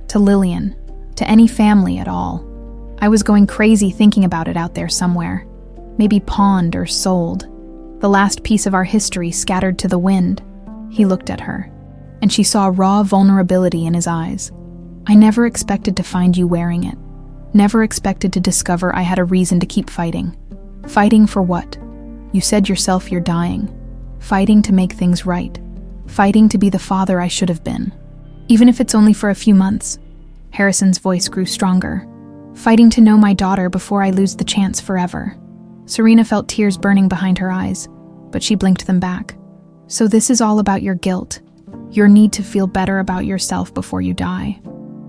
to Lillian, to any family at all. I was going crazy thinking about it out there somewhere, maybe pawned or sold. The last piece of our history scattered to the wind. He looked at her, and she saw raw vulnerability in his eyes. I never expected to find you wearing it. Never expected to discover I had a reason to keep fighting. Fighting for what? You said yourself you're dying. Fighting to make things right. Fighting to be the father I should have been. Even if it's only for a few months. Harrison's voice grew stronger. Fighting to know my daughter before I lose the chance forever. Serena felt tears burning behind her eyes, but she blinked them back. So this is all about your guilt. Your need to feel better about yourself before you die.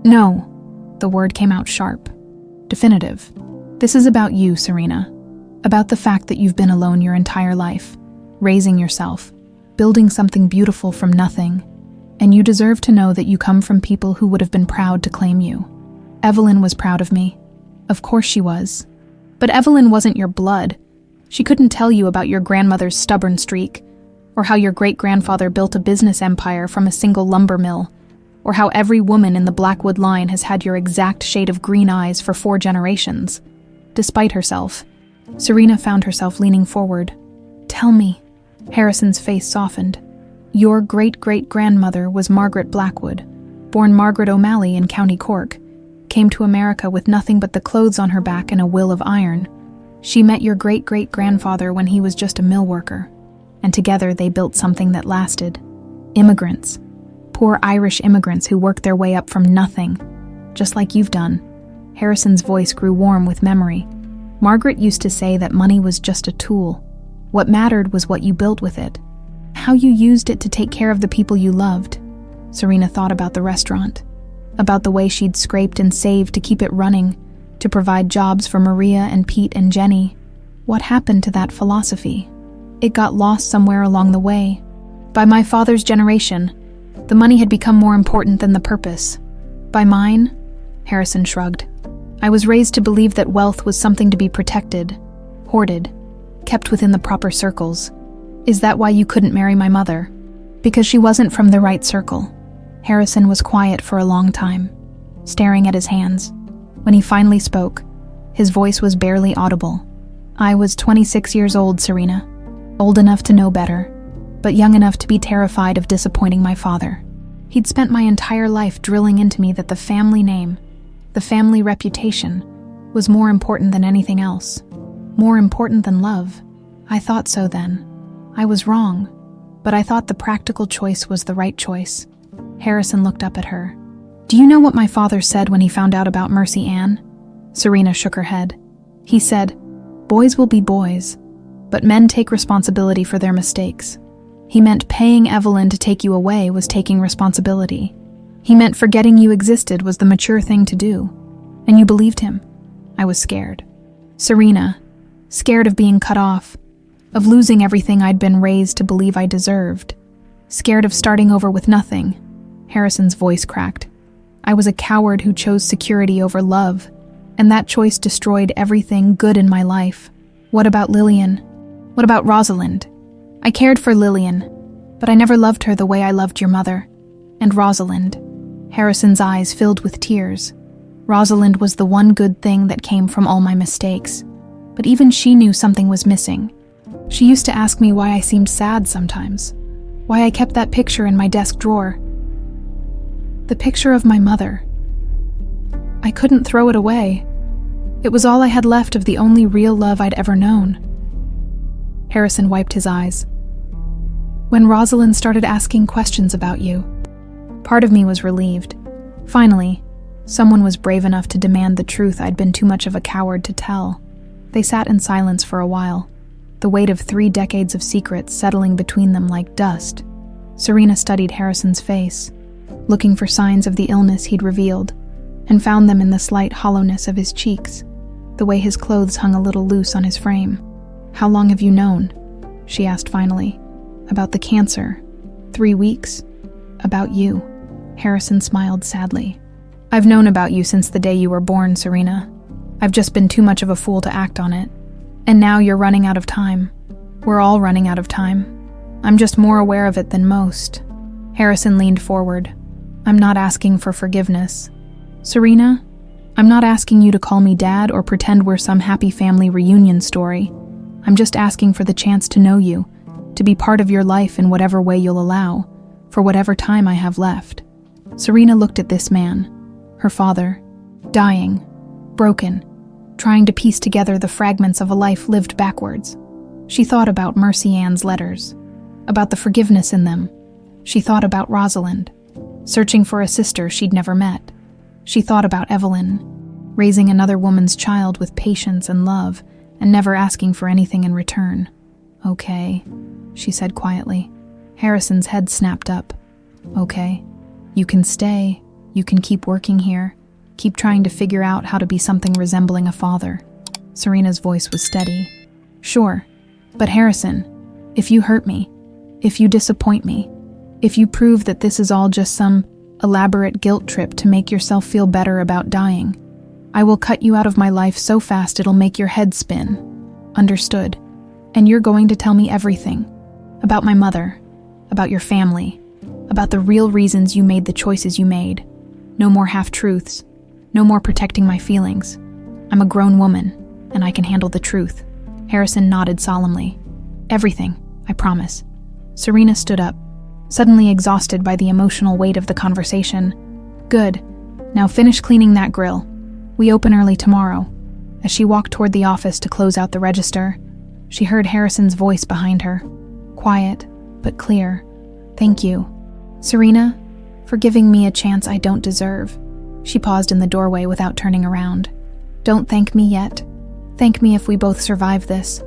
No. The word came out sharp. Definitive. This is about you, Serena. About the fact that you've been alone your entire life, raising yourself, building something beautiful from nothing, and you deserve to know that you come from people who would have been proud to claim you. Evelyn was proud of me. Of course she was. But Evelyn wasn't your blood. She couldn't tell you about your grandmother's stubborn streak, or how your great-grandfather built a business empire from a single lumber mill, or how every woman in the Blackwood line has had your exact shade of green eyes for 4 generations. Despite herself, Serena found herself leaning forward. Tell me. Harrison's face softened. Your great-great-grandmother was Margaret Blackwood, born Margaret O'Malley in County Cork, came to America with nothing but the clothes on her back and a will of iron. She met your great-great-grandfather when he was just a mill worker, and together they built something that lasted. Immigrants. Poor Irish immigrants who worked their way up from nothing, just like you've done. Harrison's voice grew warm with memory. Margaret used to say that money was just a tool. What mattered was what you built with it. How you used it to take care of the people you loved. Serena thought about the restaurant, about the way she'd scraped and saved to keep it running, to provide jobs for Maria and Pete and Jenny. What happened to that philosophy? It got lost somewhere along the way. By my father's generation, the money had become more important than the purpose. By mine, Harrison shrugged. I was raised to believe that wealth was something to be protected, hoarded, kept within the proper circles. Is that why you couldn't marry my mother? Because she wasn't from the right circle. Harrison was quiet for a long time, staring at his hands. When he finally spoke, his voice was barely audible. I was 26 years old, Serena. Old enough to know better, but young enough to be terrified of disappointing my father. He'd spent my entire life drilling into me that the family name, the family reputation, was more important than anything else. More important than love. I thought so then. I was wrong, but I thought the practical choice was the right choice. Harrison looked up at her. Do you know what my father said when he found out about Mercy Ann? Serena shook her head. He said, boys will be boys, but men take responsibility for their mistakes. He meant paying Evelyn to take you away was taking responsibility. He meant forgetting you existed was the mature thing to do. And you believed him. I was scared. Serena, scared of being cut off, of losing everything I'd been raised to believe I deserved. Scared of starting over with nothing. Harrison's voice cracked. I was a coward who chose security over love, and that choice destroyed everything good in my life. What about Lillian? What about Rosalind? I cared for Lillian, but I never loved her the way I loved your mother. And Rosalind. Harrison's eyes filled with tears. Rosalind was the one good thing that came from all my mistakes, but even she knew something was missing. She used to ask me why I seemed sad sometimes, why I kept that picture in my desk drawer. The picture of my mother. I couldn't throw it away. It was all I had left of the only real love I'd ever known. Harrison wiped his eyes. When Rosalind started asking questions about you, part of me was relieved. Finally, someone was brave enough to demand the truth I'd been too much of a coward to tell. They sat in silence for a while, the weight of 3 decades of secrets settling between them like dust. Serena studied Harrison's face, looking for signs of the illness he'd revealed, and found them in the slight hollowness of his cheeks, the way his clothes hung a little loose on his frame. How long have you known? She asked finally. About the cancer. 3 weeks. About you. Harrison smiled sadly. I've known about you since the day you were born, Serena. I've just been too much of a fool to act on it. And now you're running out of time. We're all running out of time. I'm just more aware of it than most. Harrison leaned forward. I'm not asking for forgiveness. Serena, I'm not asking you to call me Dad or pretend we're some happy family reunion story. I'm just asking for the chance to know you, to be part of your life in whatever way you'll allow, for whatever time I have left. Serena looked at this man, her father, dying, broken, trying to piece together the fragments of a life lived backwards. She thought about Mercy Ann's letters, about the forgiveness in them. She thought about Rosalind, searching for a sister she'd never met. She thought about Evelyn, raising another woman's child with patience and love, and never asking for anything in return. Okay, she said quietly. Harrison's head snapped up. Okay, you can stay, you can keep working here, keep trying to figure out how to be something resembling a father. Serena's voice was steady. Sure, but Harrison, if you hurt me, if you disappoint me, if you prove that this is all just some elaborate guilt trip to make yourself feel better about dying, I will cut you out of my life so fast it'll make your head spin. Understood? And you're going to tell me everything. About my mother, about your family, about the real reasons you made the choices you made. No more half-truths, no more protecting my feelings. I'm a grown woman, and I can handle the truth. Harrison nodded solemnly. Everything, I promise. Serena stood up, suddenly exhausted by the emotional weight of the conversation. Good. Now finish cleaning that grill. We open early tomorrow. As she walked toward the office to close out the register, she heard Harrison's voice behind her. Quiet, but clear. Thank you, Serena, for giving me a chance I don't deserve. She paused in the doorway without turning around. Don't thank me yet. Thank me if we both survive this.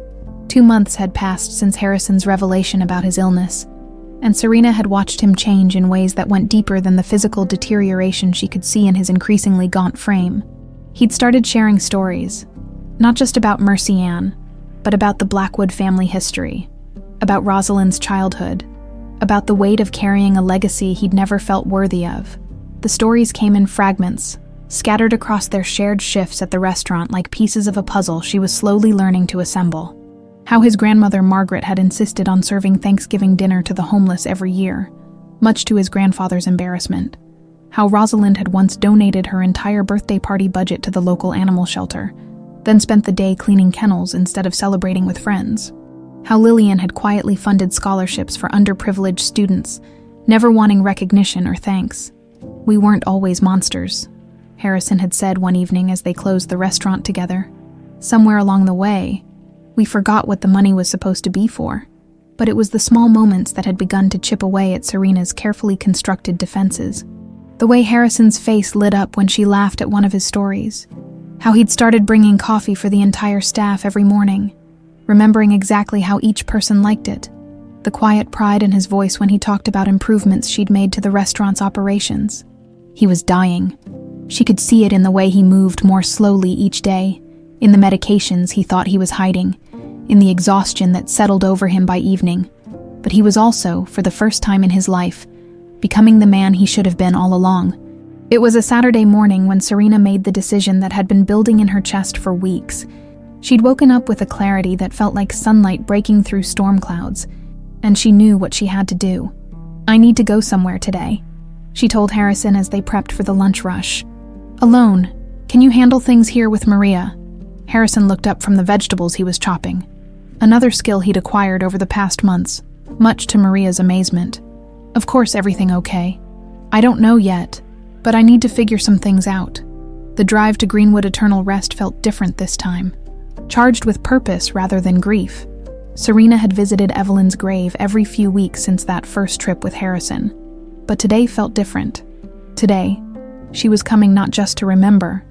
2 months had passed since Harrison's revelation about his illness, and Serena had watched him change in ways that went deeper than the physical deterioration she could see in his increasingly gaunt frame. He'd started sharing stories, not just about Mercy Ann, but about the Blackwood family history, about Rosalind's childhood, about the weight of carrying a legacy he'd never felt worthy of. The stories came in fragments, scattered across their shared shifts at the restaurant like pieces of a puzzle she was slowly learning to assemble. How his grandmother Margaret had insisted on serving Thanksgiving dinner to the homeless every year, much to his grandfather's embarrassment. How Rosalind had once donated her entire birthday party budget to the local animal shelter, then spent the day cleaning kennels instead of celebrating with friends. How Lillian had quietly funded scholarships for underprivileged students, never wanting recognition or thanks. We weren't always monsters, Harrison had said one evening as they closed the restaurant together. Somewhere along the way, we forgot what the money was supposed to be for, but it was the small moments that had begun to chip away at Serena's carefully constructed defenses. The way Harrison's face lit up when she laughed at one of his stories, how he'd started bringing coffee for the entire staff every morning, remembering exactly how each person liked it, the quiet pride in his voice when he talked about improvements she'd made to the restaurant's operations. He was dying. She could see it in the way he moved more slowly each day, in the medications he thought he was hiding, in the exhaustion that settled over him by evening. But he was also, for the first time in his life, becoming the man he should have been all along. It was a Saturday morning when Serena made the decision that had been building in her chest for weeks. She'd woken up with a clarity that felt like sunlight breaking through storm clouds, and she knew what she had to do. "I need to go somewhere today," she told Harrison as they prepped for the lunch rush. "Alone. Can you handle things here with Maria?" Harrison looked up from the vegetables he was chopping, another skill he'd acquired over the past months, much to Maria's amazement. "Of course, everything okay. I don't know yet, but I need to figure some things out." The drive to Greenwood Eternal Rest felt different this time, charged with purpose rather than grief. Serena had visited Evelyn's grave every few weeks since that first trip with Harrison, but today felt different. Today, she was coming not just to remember,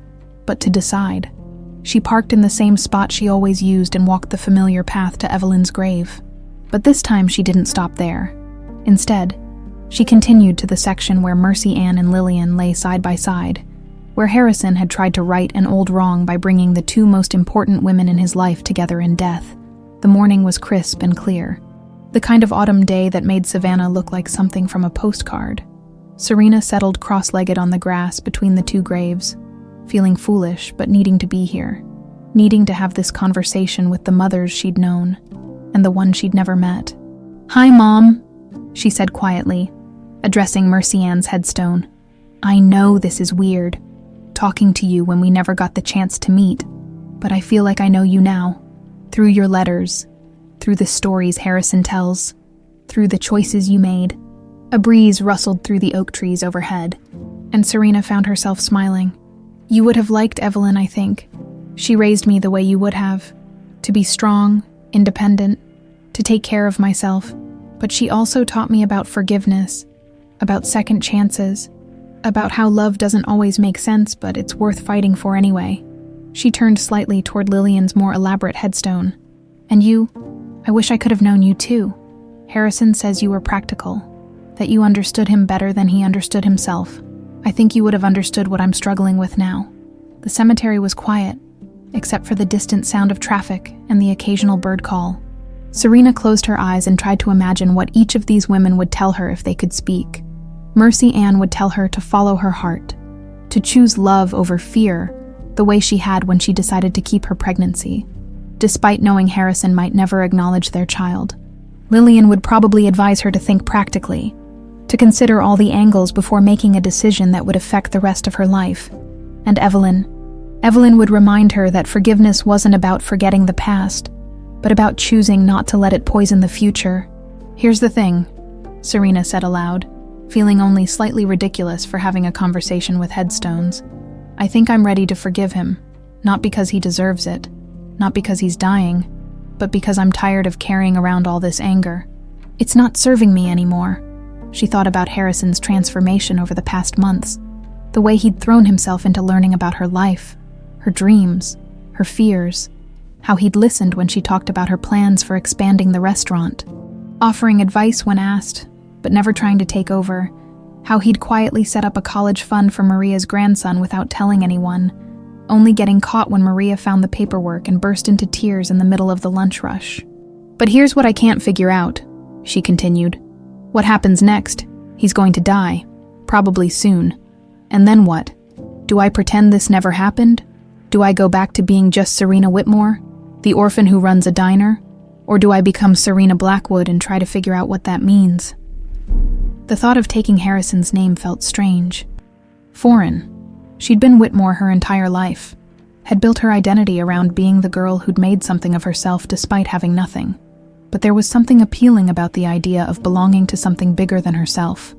but to decide. She parked in the same spot she always used and walked the familiar path to Evelyn's grave. But this time she didn't stop there. Instead, she continued to the section where Mercy Ann and Lillian lay side by side, where Harrison had tried to right an old wrong by bringing the two most important women in his life together in death. The morning was crisp and clear, the kind of autumn day that made Savannah look like something from a postcard. Serena settled cross-legged on the grass between the two graves, feeling foolish but needing to be here, needing to have this conversation with the mothers she'd known, and the one she'd never met. "Hi, Mom," she said quietly, addressing Mercy Ann's headstone. "I know this is weird, talking to you when we never got the chance to meet, but I feel like I know you now, through your letters, through the stories Harrison tells, through the choices you made." A breeze rustled through the oak trees overhead, and Serena found herself smiling. "You would have liked Evelyn, I think. She raised me the way you would have, to be strong, independent, to take care of myself. But she also taught me about forgiveness, about second chances, about how love doesn't always make sense, but it's worth fighting for anyway." She turned slightly toward Lillian's more elaborate headstone. "And you, I wish I could have known you too. Harrison says you were practical, that you understood him better than he understood himself. I think you would have understood what I'm struggling with now." The cemetery was quiet, except for the distant sound of traffic and the occasional bird call. Serena closed her eyes and tried to imagine what each of these women would tell her if they could speak. Mercy Ann would tell her to follow her heart, to choose love over fear, the way she had when she decided to keep her pregnancy, despite knowing Harrison might never acknowledge their child. Lillian would probably advise her to think practically, to consider all the angles before making a decision that would affect the rest of her life. And Evelyn would remind her that forgiveness wasn't about forgetting the past, but about choosing not to let it poison the future. "Here's the thing," Serena said aloud, feeling only slightly ridiculous for having a conversation with headstones. "I think I'm ready to forgive him, not because he deserves it, not because he's dying, but because I'm tired of carrying around all this anger. It's not serving me anymore." She thought about Harrison's transformation over the past months, the way he'd thrown himself into learning about her life, her dreams, her fears, how he'd listened when she talked about her plans for expanding the restaurant, offering advice when asked, but never trying to take over, how he'd quietly set up a college fund for Maria's grandson without telling anyone, only getting caught when Maria found the paperwork and burst into tears in the middle of the lunch rush. "But here's what I can't figure out," she continued. "What happens next? He's going to die, probably soon. And then what? Do I pretend this never happened? Do I go back to being just Serena Whitmore, the orphan who runs a diner? Or do I become Serena Blackwood and try to figure out what that means?" The thought of taking Harrison's name felt strange, foreign. She'd been Whitmore her entire life, had built her identity around being the girl who'd made something of herself despite having nothing. But there was something appealing about the idea of belonging to something bigger than herself,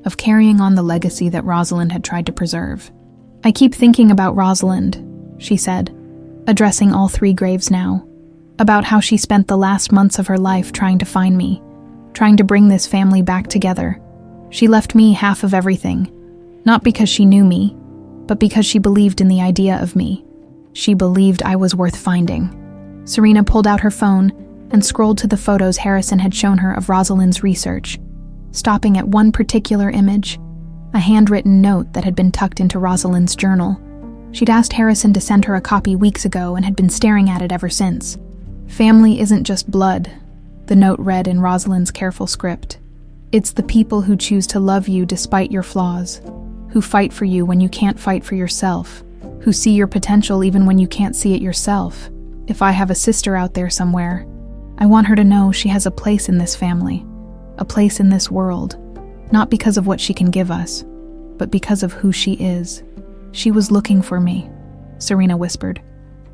of carrying on the legacy that Rosalind had tried to preserve. "I keep thinking about Rosalind," she said, addressing all 3 graves now, "about how she spent the last months of her life trying to find me, trying to bring this family back together. She left me half of everything, not because she knew me, but because she believed in the idea of me. She believed I was worth finding." Serena pulled out her phone and scrolled to the photos Harrison had shown her of Rosalind's research, stopping at one particular image, a handwritten note that had been tucked into Rosalind's journal. She'd asked Harrison to send her a copy weeks ago and had been staring at it ever since. "Family isn't just blood," the note read in Rosalind's careful script. "It's the people who choose to love you despite your flaws, who fight for you when you can't fight for yourself, who see your potential even when you can't see it yourself. If I have a sister out there somewhere, I want her to know she has a place in this family, a place in this world, not because of what she can give us, but because of who she is." "She was looking for me," Serena whispered.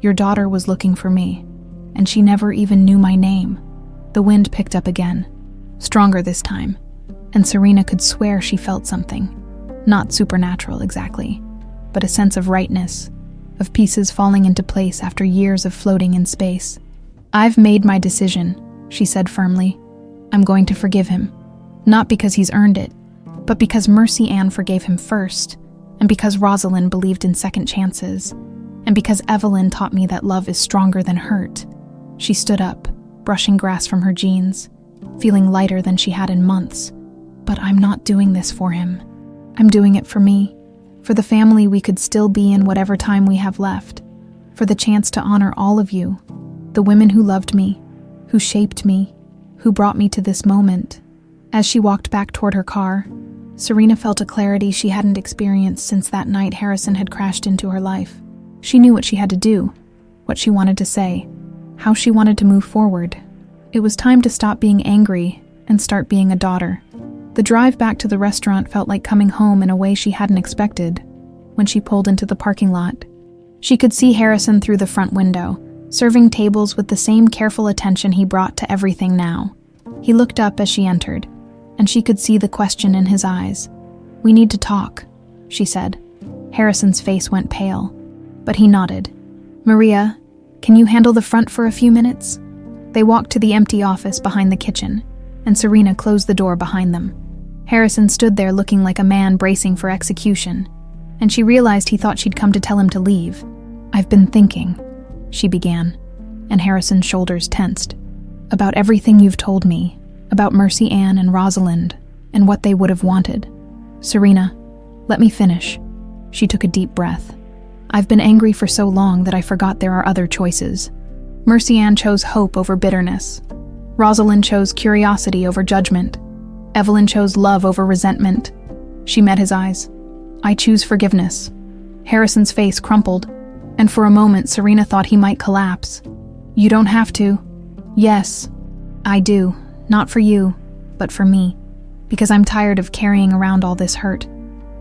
"Your daughter was looking for me, and she never even knew my name." The wind picked up again, stronger this time, and Serena could swear she felt something. Not supernatural exactly, but a sense of rightness, of pieces falling into place after years of floating in space. "I've made my decision," she said firmly. "I'm going to forgive him, not because he's earned it, but because Mercy Ann forgave him first, and because Rosalind believed in second chances, and because Evelyn taught me that love is stronger than hurt." She stood up, brushing grass from her jeans, feeling lighter than she had in months. "But I'm not doing this for him. I'm doing it for me, for the family we could still be in whatever time we have left, for the chance to honor all of you, the women who loved me, who shaped me, who brought me to this moment." As she walked back toward her car, Serena felt a clarity she hadn't experienced since that night Harrison had crashed into her life. She knew what she had to do, what she wanted to say, how she wanted to move forward. It was time to stop being angry and start being a daughter. The drive back to the restaurant felt like coming home in a way she hadn't expected. When she pulled into the parking lot, she could see Harrison through the front window, serving tables with the same careful attention he brought to everything now. He looked up as she entered, and she could see the question in his eyes. "We need to talk," she said. Harrison's face went pale, but he nodded. "Maria, can you handle the front for a few minutes?" They walked to the empty office behind the kitchen, and Serena closed the door behind them. Harrison stood there looking like a man bracing for execution, and she realized he thought she'd come to tell him to leave. "I've been thinking," she began, and Harrison's shoulders tensed. "About everything you've told me, about Mercy Ann and Rosalind, and what they would have wanted." "Serena, let me finish." She took a deep breath. "I've been angry for so long that I forgot there are other choices. Mercy Ann chose hope over bitterness. Rosalind chose curiosity over judgment. Evelyn chose love over resentment." She met his eyes. "I choose forgiveness." Harrison's face crumpled, and for a moment Serena thought he might collapse. "You don't have to." "Yes, I do. Not for you, but for me. Because I'm tired of carrying around all this hurt,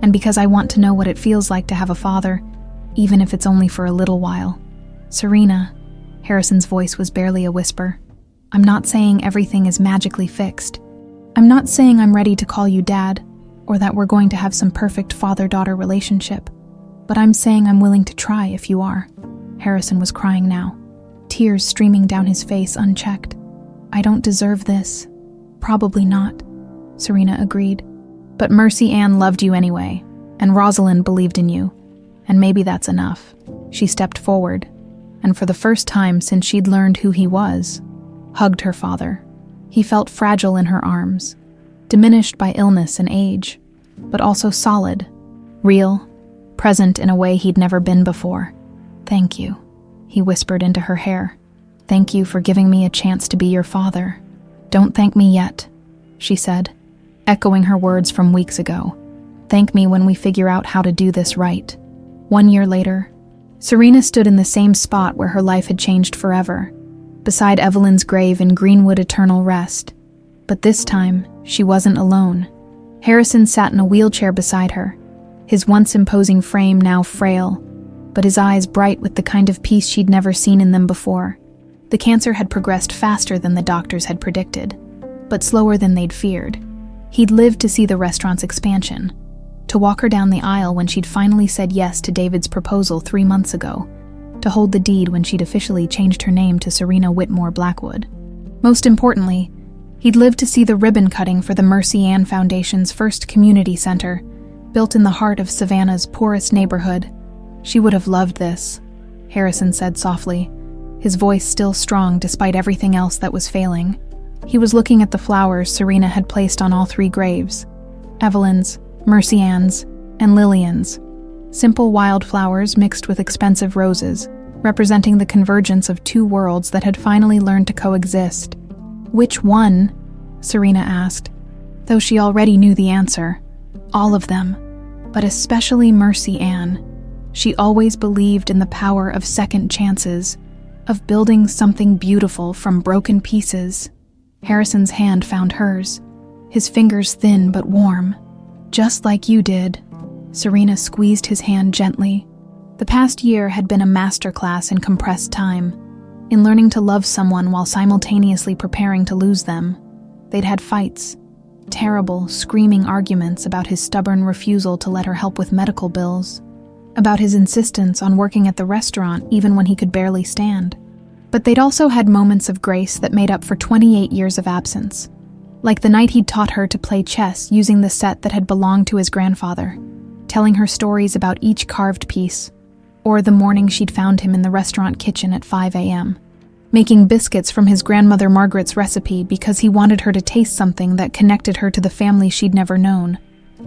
and because I want to know what it feels like to have a father, even if it's only for a little while." "Serena," Harrison's voice was barely a whisper, "I'm not saying everything is magically fixed. I'm not saying I'm ready to call you Dad, or that we're going to have some perfect father-daughter relationship, but I'm saying I'm willing to try if you are." Harrison was crying now, tears streaming down his face unchecked. "I don't deserve this." "Probably not," Serena agreed. "But Mercy Ann loved you anyway, and Rosalind believed in you, and maybe that's enough." She stepped forward, and for the first time since she'd learned who he was, hugged her father. He felt fragile in her arms, diminished by illness and age, but also solid, real, present in a way he'd never been before. "Thank you," he whispered into her hair. "Thank you for giving me a chance to be your father." "Don't thank me yet," she said, echoing her words from weeks ago. "Thank me when we figure out how to do this right." 1 year later, Serena stood in the same spot where her life had changed forever, beside Evelyn's grave in Greenwood Eternal Rest. But this time, she wasn't alone. Harrison sat in a wheelchair beside her, his once imposing frame now frail, but his eyes bright with the kind of peace she'd never seen in them before. The cancer had progressed faster than the doctors had predicted, but slower than they'd feared. He'd lived to see the restaurant's expansion, to walk her down the aisle when she'd finally said yes to David's proposal 3 months ago, to hold the deed when she'd officially changed her name to Serena Whitmore Blackwood. Most importantly, he'd lived to see the ribbon cutting for the Mercy Ann Foundation's first community center, built in the heart of Savannah's poorest neighborhood. She would have loved this, Harrison said softly, his voice still strong despite everything else that was failing. He was looking at the flowers Serena had placed on all 3 graves: Evelyn's, Mercy Ann's, and Lillian's. Simple wildflowers mixed with expensive roses, representing the convergence of 2 worlds that had finally learned to coexist. Which one? Serena asked, though she already knew the answer. All of them, but especially Mercy Ann. She always believed in the power of second chances, of building something beautiful from broken pieces. Harrison's hand found hers, his fingers thin but warm. Just like you did. Serena squeezed his hand gently. The past year had been a masterclass in compressed time, in learning to love someone while simultaneously preparing to lose them. They'd had fights, terrible, screaming arguments about his stubborn refusal to let her help with medical bills, about his insistence on working at the restaurant even when he could barely stand. But they'd also had moments of grace that made up for 28 years of absence, like the night he'd taught her to play chess using the set that had belonged to his grandfather, telling her stories about each carved piece, or the morning she'd found him in the restaurant kitchen at 5 a.m., making biscuits from his grandmother Margaret's recipe because he wanted her to taste something that connected her to the family she'd never known,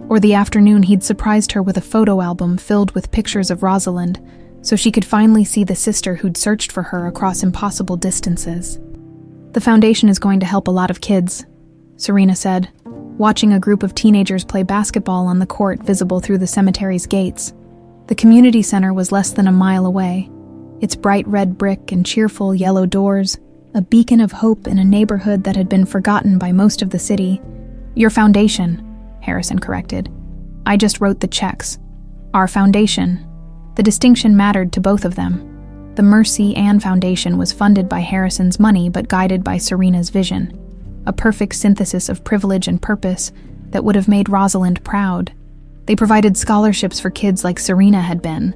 or the afternoon he'd surprised her with a photo album filled with pictures of Rosalind so she could finally see the sister who'd searched for her across impossible distances. The foundation is going to help a lot of kids, Serena said, watching a group of teenagers play basketball on the court visible through the cemetery's gates. The community center was less than a mile away, its bright red brick and cheerful yellow doors, a beacon of hope in a neighborhood that had been forgotten by most of the city. Your foundation, Harrison corrected. I just wrote the checks. Our foundation. The distinction mattered to both of them. The Mercy Ann Foundation was funded by Harrison's money but guided by Serena's vision, a perfect synthesis of privilege and purpose that would have made Rosalind proud. They provided scholarships for kids like Serena had been,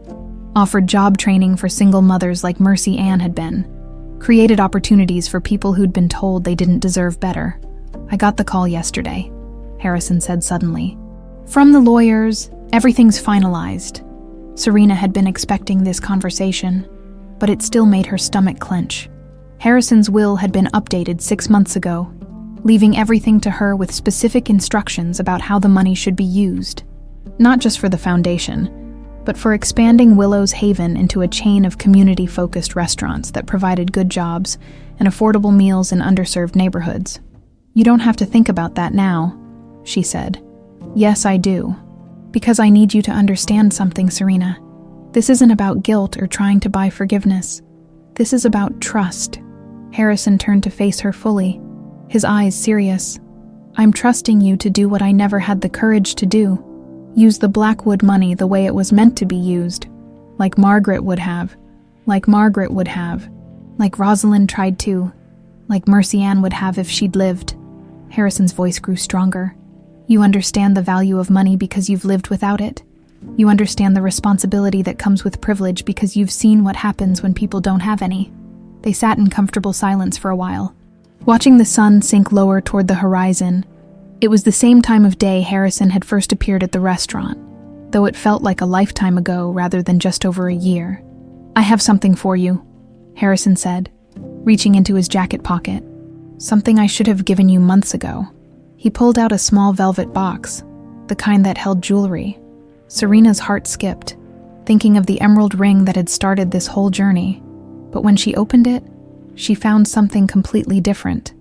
offered job training for single mothers like Mercy Ann had been, created opportunities for people who'd been told they didn't deserve better. I got the call yesterday, Harrison said suddenly. From the lawyers, everything's finalized. Serena had been expecting this conversation, but it still made her stomach clench. Harrison's will had been updated 6 months ago, leaving everything to her with specific instructions about how the money should be used. Not just for the foundation, but for expanding Willow's haven into a chain of community-focused restaurants that provided good jobs and affordable meals in underserved neighborhoods. You don't have to think about that now, she said. Yes, I do. Because I need you to understand something, Serena. This isn't about guilt or trying to buy forgiveness. This is about trust. Harrison turned to face her fully, his eyes serious. I'm trusting you to do what I never had the courage to do. Use the Blackwood money the way it was meant to be used. Like Margaret would have. Like Rosalind tried to. Like Mercy Ann would have if she'd lived. Harrison's voice grew stronger. You understand the value of money because you've lived without it. You understand the responsibility that comes with privilege because you've seen what happens when people don't have any. They sat in comfortable silence for a while, watching the sun sink lower toward the horizon. It was the same time of day Harrison had first appeared at the restaurant, though it felt like a lifetime ago rather than just over a year. I have something for you, Harrison said, reaching into his jacket pocket. Something I should have given you months ago. He pulled out a small velvet box, the kind that held jewelry. Serena's heart skipped, thinking of the emerald ring that had started this whole journey. But when she opened it, she found something completely different.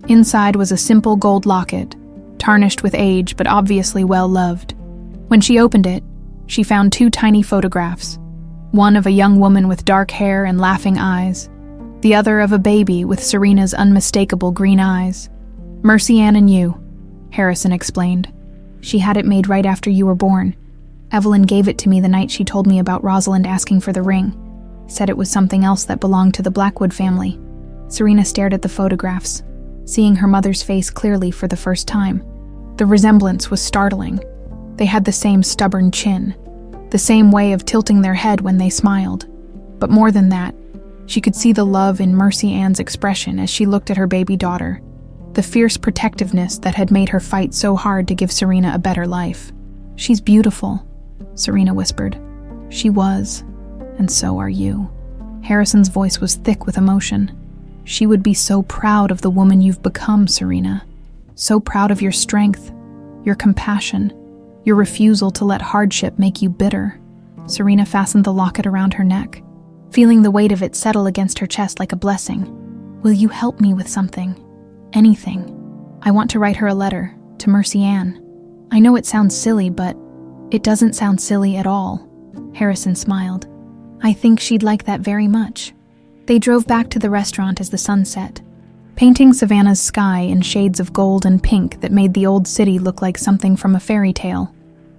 Inside was a simple gold locket, tarnished with age but obviously well-loved. When she opened it, she found 2 tiny photographs, one of a young woman with dark hair and laughing eyes, the other of a baby with Serena's unmistakable green eyes. Mercy Ann and you, Harrison explained. She had it made right after you were born. Evelyn gave it to me the night she told me about Rosalind asking for the ring. Said it was something else that belonged to the Blackwood family. Serena stared at the photographs, seeing her mother's face clearly for the first time. The resemblance was startling. They had the same stubborn chin, the same way of tilting their head when they smiled. But more than that, she could see the love in Mercy Ann's expression as she looked at her baby daughter, the fierce protectiveness that had made her fight so hard to give Serena a better life. "She's beautiful," Serena whispered. "She was, and so are you." Harrison's voice was thick with emotion. "She would be so proud of the woman you've become, Serena. So proud of your strength, your compassion, your refusal to let hardship make you bitter." Serena fastened the locket around her neck, feeling the weight of it settle against her chest like a blessing. "Will you help me with something? Anything. I want to write her a letter, to Mercy Ann. I know it sounds silly, but it doesn't sound silly at all." Harrison smiled. "I think she'd like that very much." They drove back to the restaurant as the sun set, painting Savannah's sky in shades of gold and pink that made the old city look like something from a fairy tale.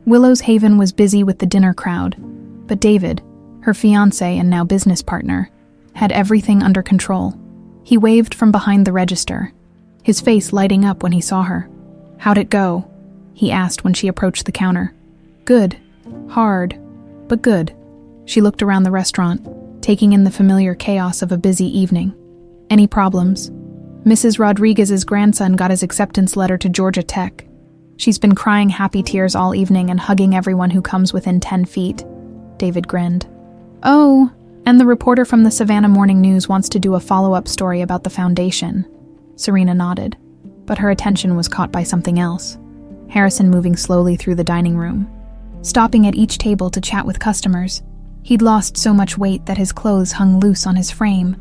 Willow's Haven was busy with the dinner crowd, but David, her fiancé and now business partner, had everything under control. He waved from behind the register, his face lighting up when he saw her. "How'd it go?" he asked when she approached the counter. "Good. Hard, but good." She looked around the restaurant, taking in the familiar chaos of a busy evening. "Any problems?" "Mrs. Rodriguez's grandson got his acceptance letter to Georgia Tech. She's been crying happy tears all evening and hugging everyone who comes within 10 feet. David grinned. "Oh, and the reporter from the Savannah Morning News wants to do a follow-up story about the foundation." Serena nodded, but her attention was caught by something else. Harrison moving slowly through the dining room, stopping at each table to chat with customers. He'd lost so much weight that his clothes hung loose on his frame,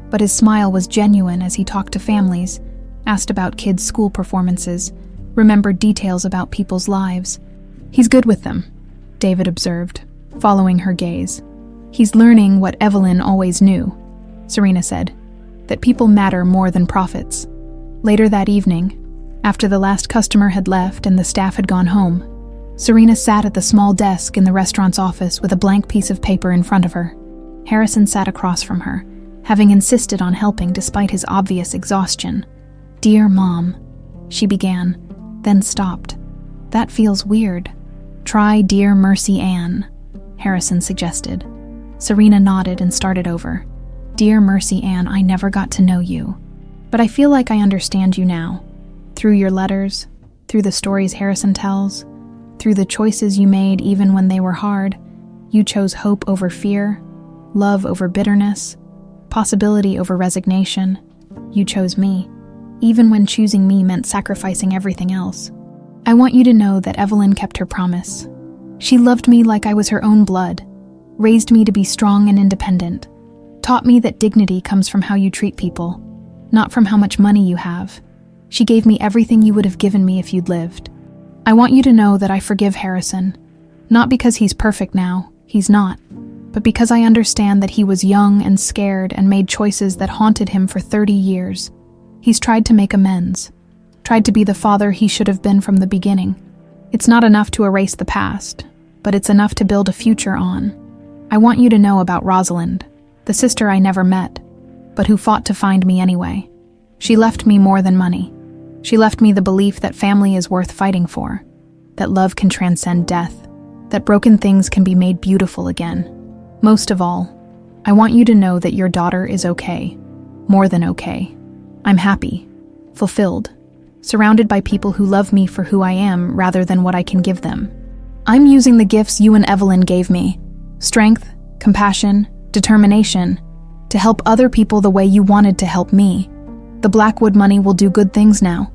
but his smile was genuine as he talked to families, asked about kids' school performances, remembered details about people's lives. "He's good with them," David observed, following her gaze. "He's learning what Evelyn always knew," Serena said, "that people matter more than profits." Later that evening, after the last customer had left and the staff had gone home, Serena sat at the small desk in the restaurant's office with a blank piece of paper in front of her. Harrison sat across from her, having insisted on helping despite his obvious exhaustion. "Dear Mom," she began, then stopped. "That feels weird. Try Dear Mercy Ann," Harrison suggested. Serena nodded and started over. "Dear Mercy Ann, I never got to know you, but I feel like I understand you now. Through your letters, through the stories Harrison tells, through the choices you made even when they were hard, you chose hope over fear, love over bitterness, possibility over resignation. You chose me, even when choosing me meant sacrificing everything else. I want you to know that Evelyn kept her promise. She loved me like I was her own blood, raised me to be strong and independent, taught me that dignity comes from how you treat people, not from how much money you have. She gave me everything you would have given me if you'd lived. I want you to know that I forgive Harrison, not because he's perfect now, he's not, but because I understand that he was young and scared and made choices that haunted him for 30 years. He's tried to make amends, tried to be the father he should have been from the beginning. It's not enough to erase the past, but it's enough to build a future on. I want you to know about Rosalind, the sister I never met, but who fought to find me anyway. She left me more than money. She left me the belief that family is worth fighting for, that love can transcend death, that broken things can be made beautiful again. Most of all, I want you to know that your daughter is okay, more than okay. I'm happy, fulfilled, surrounded by people who love me for who I am rather than what I can give them. I'm using the gifts you and Evelyn gave me, strength, compassion, determination, to help other people the way you wanted to help me. The Blackwood money will do good things now.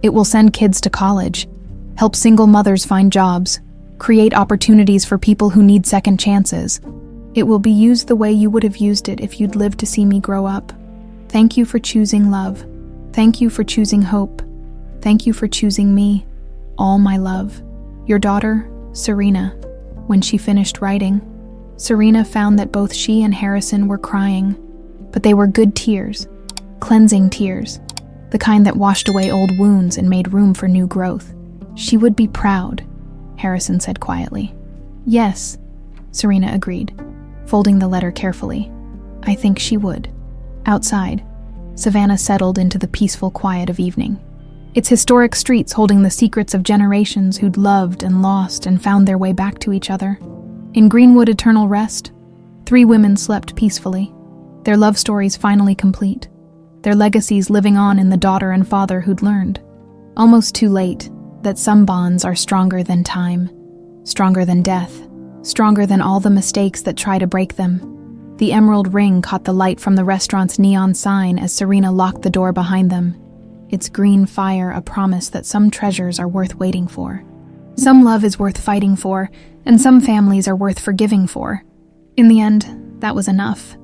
It will send kids to college, help single mothers find jobs, create opportunities for people who need second chances. It will be used the way you would have used it if you'd lived to see me grow up. Thank you for choosing love. Thank you for choosing hope. Thank you for choosing me. All my love. Your daughter, Serena." When she finished writing, Serena found that both she and Harrison were crying, but they were good tears, cleansing tears, the kind that washed away old wounds and made room for new growth. "She would be proud," Harrison said quietly. "Yes," Serena agreed, folding the letter carefully. "I think she would." Outside, Savannah settled into the peaceful quiet of evening. Its historic streets holding the secrets of generations who'd loved and lost and found their way back to each other. In Greenwood eternal rest, 3 women slept peacefully, their love stories finally complete, their legacies living on in the daughter and father who'd learned, almost too late, that some bonds are stronger than time, stronger than death, stronger than all the mistakes that try to break them. The emerald ring caught the light from the restaurant's neon sign as Serena locked the door behind them, its green fire a promise that some treasures are worth waiting for. Some love is worth fighting for, and some families are worth forgiving for. In the end, that was enough.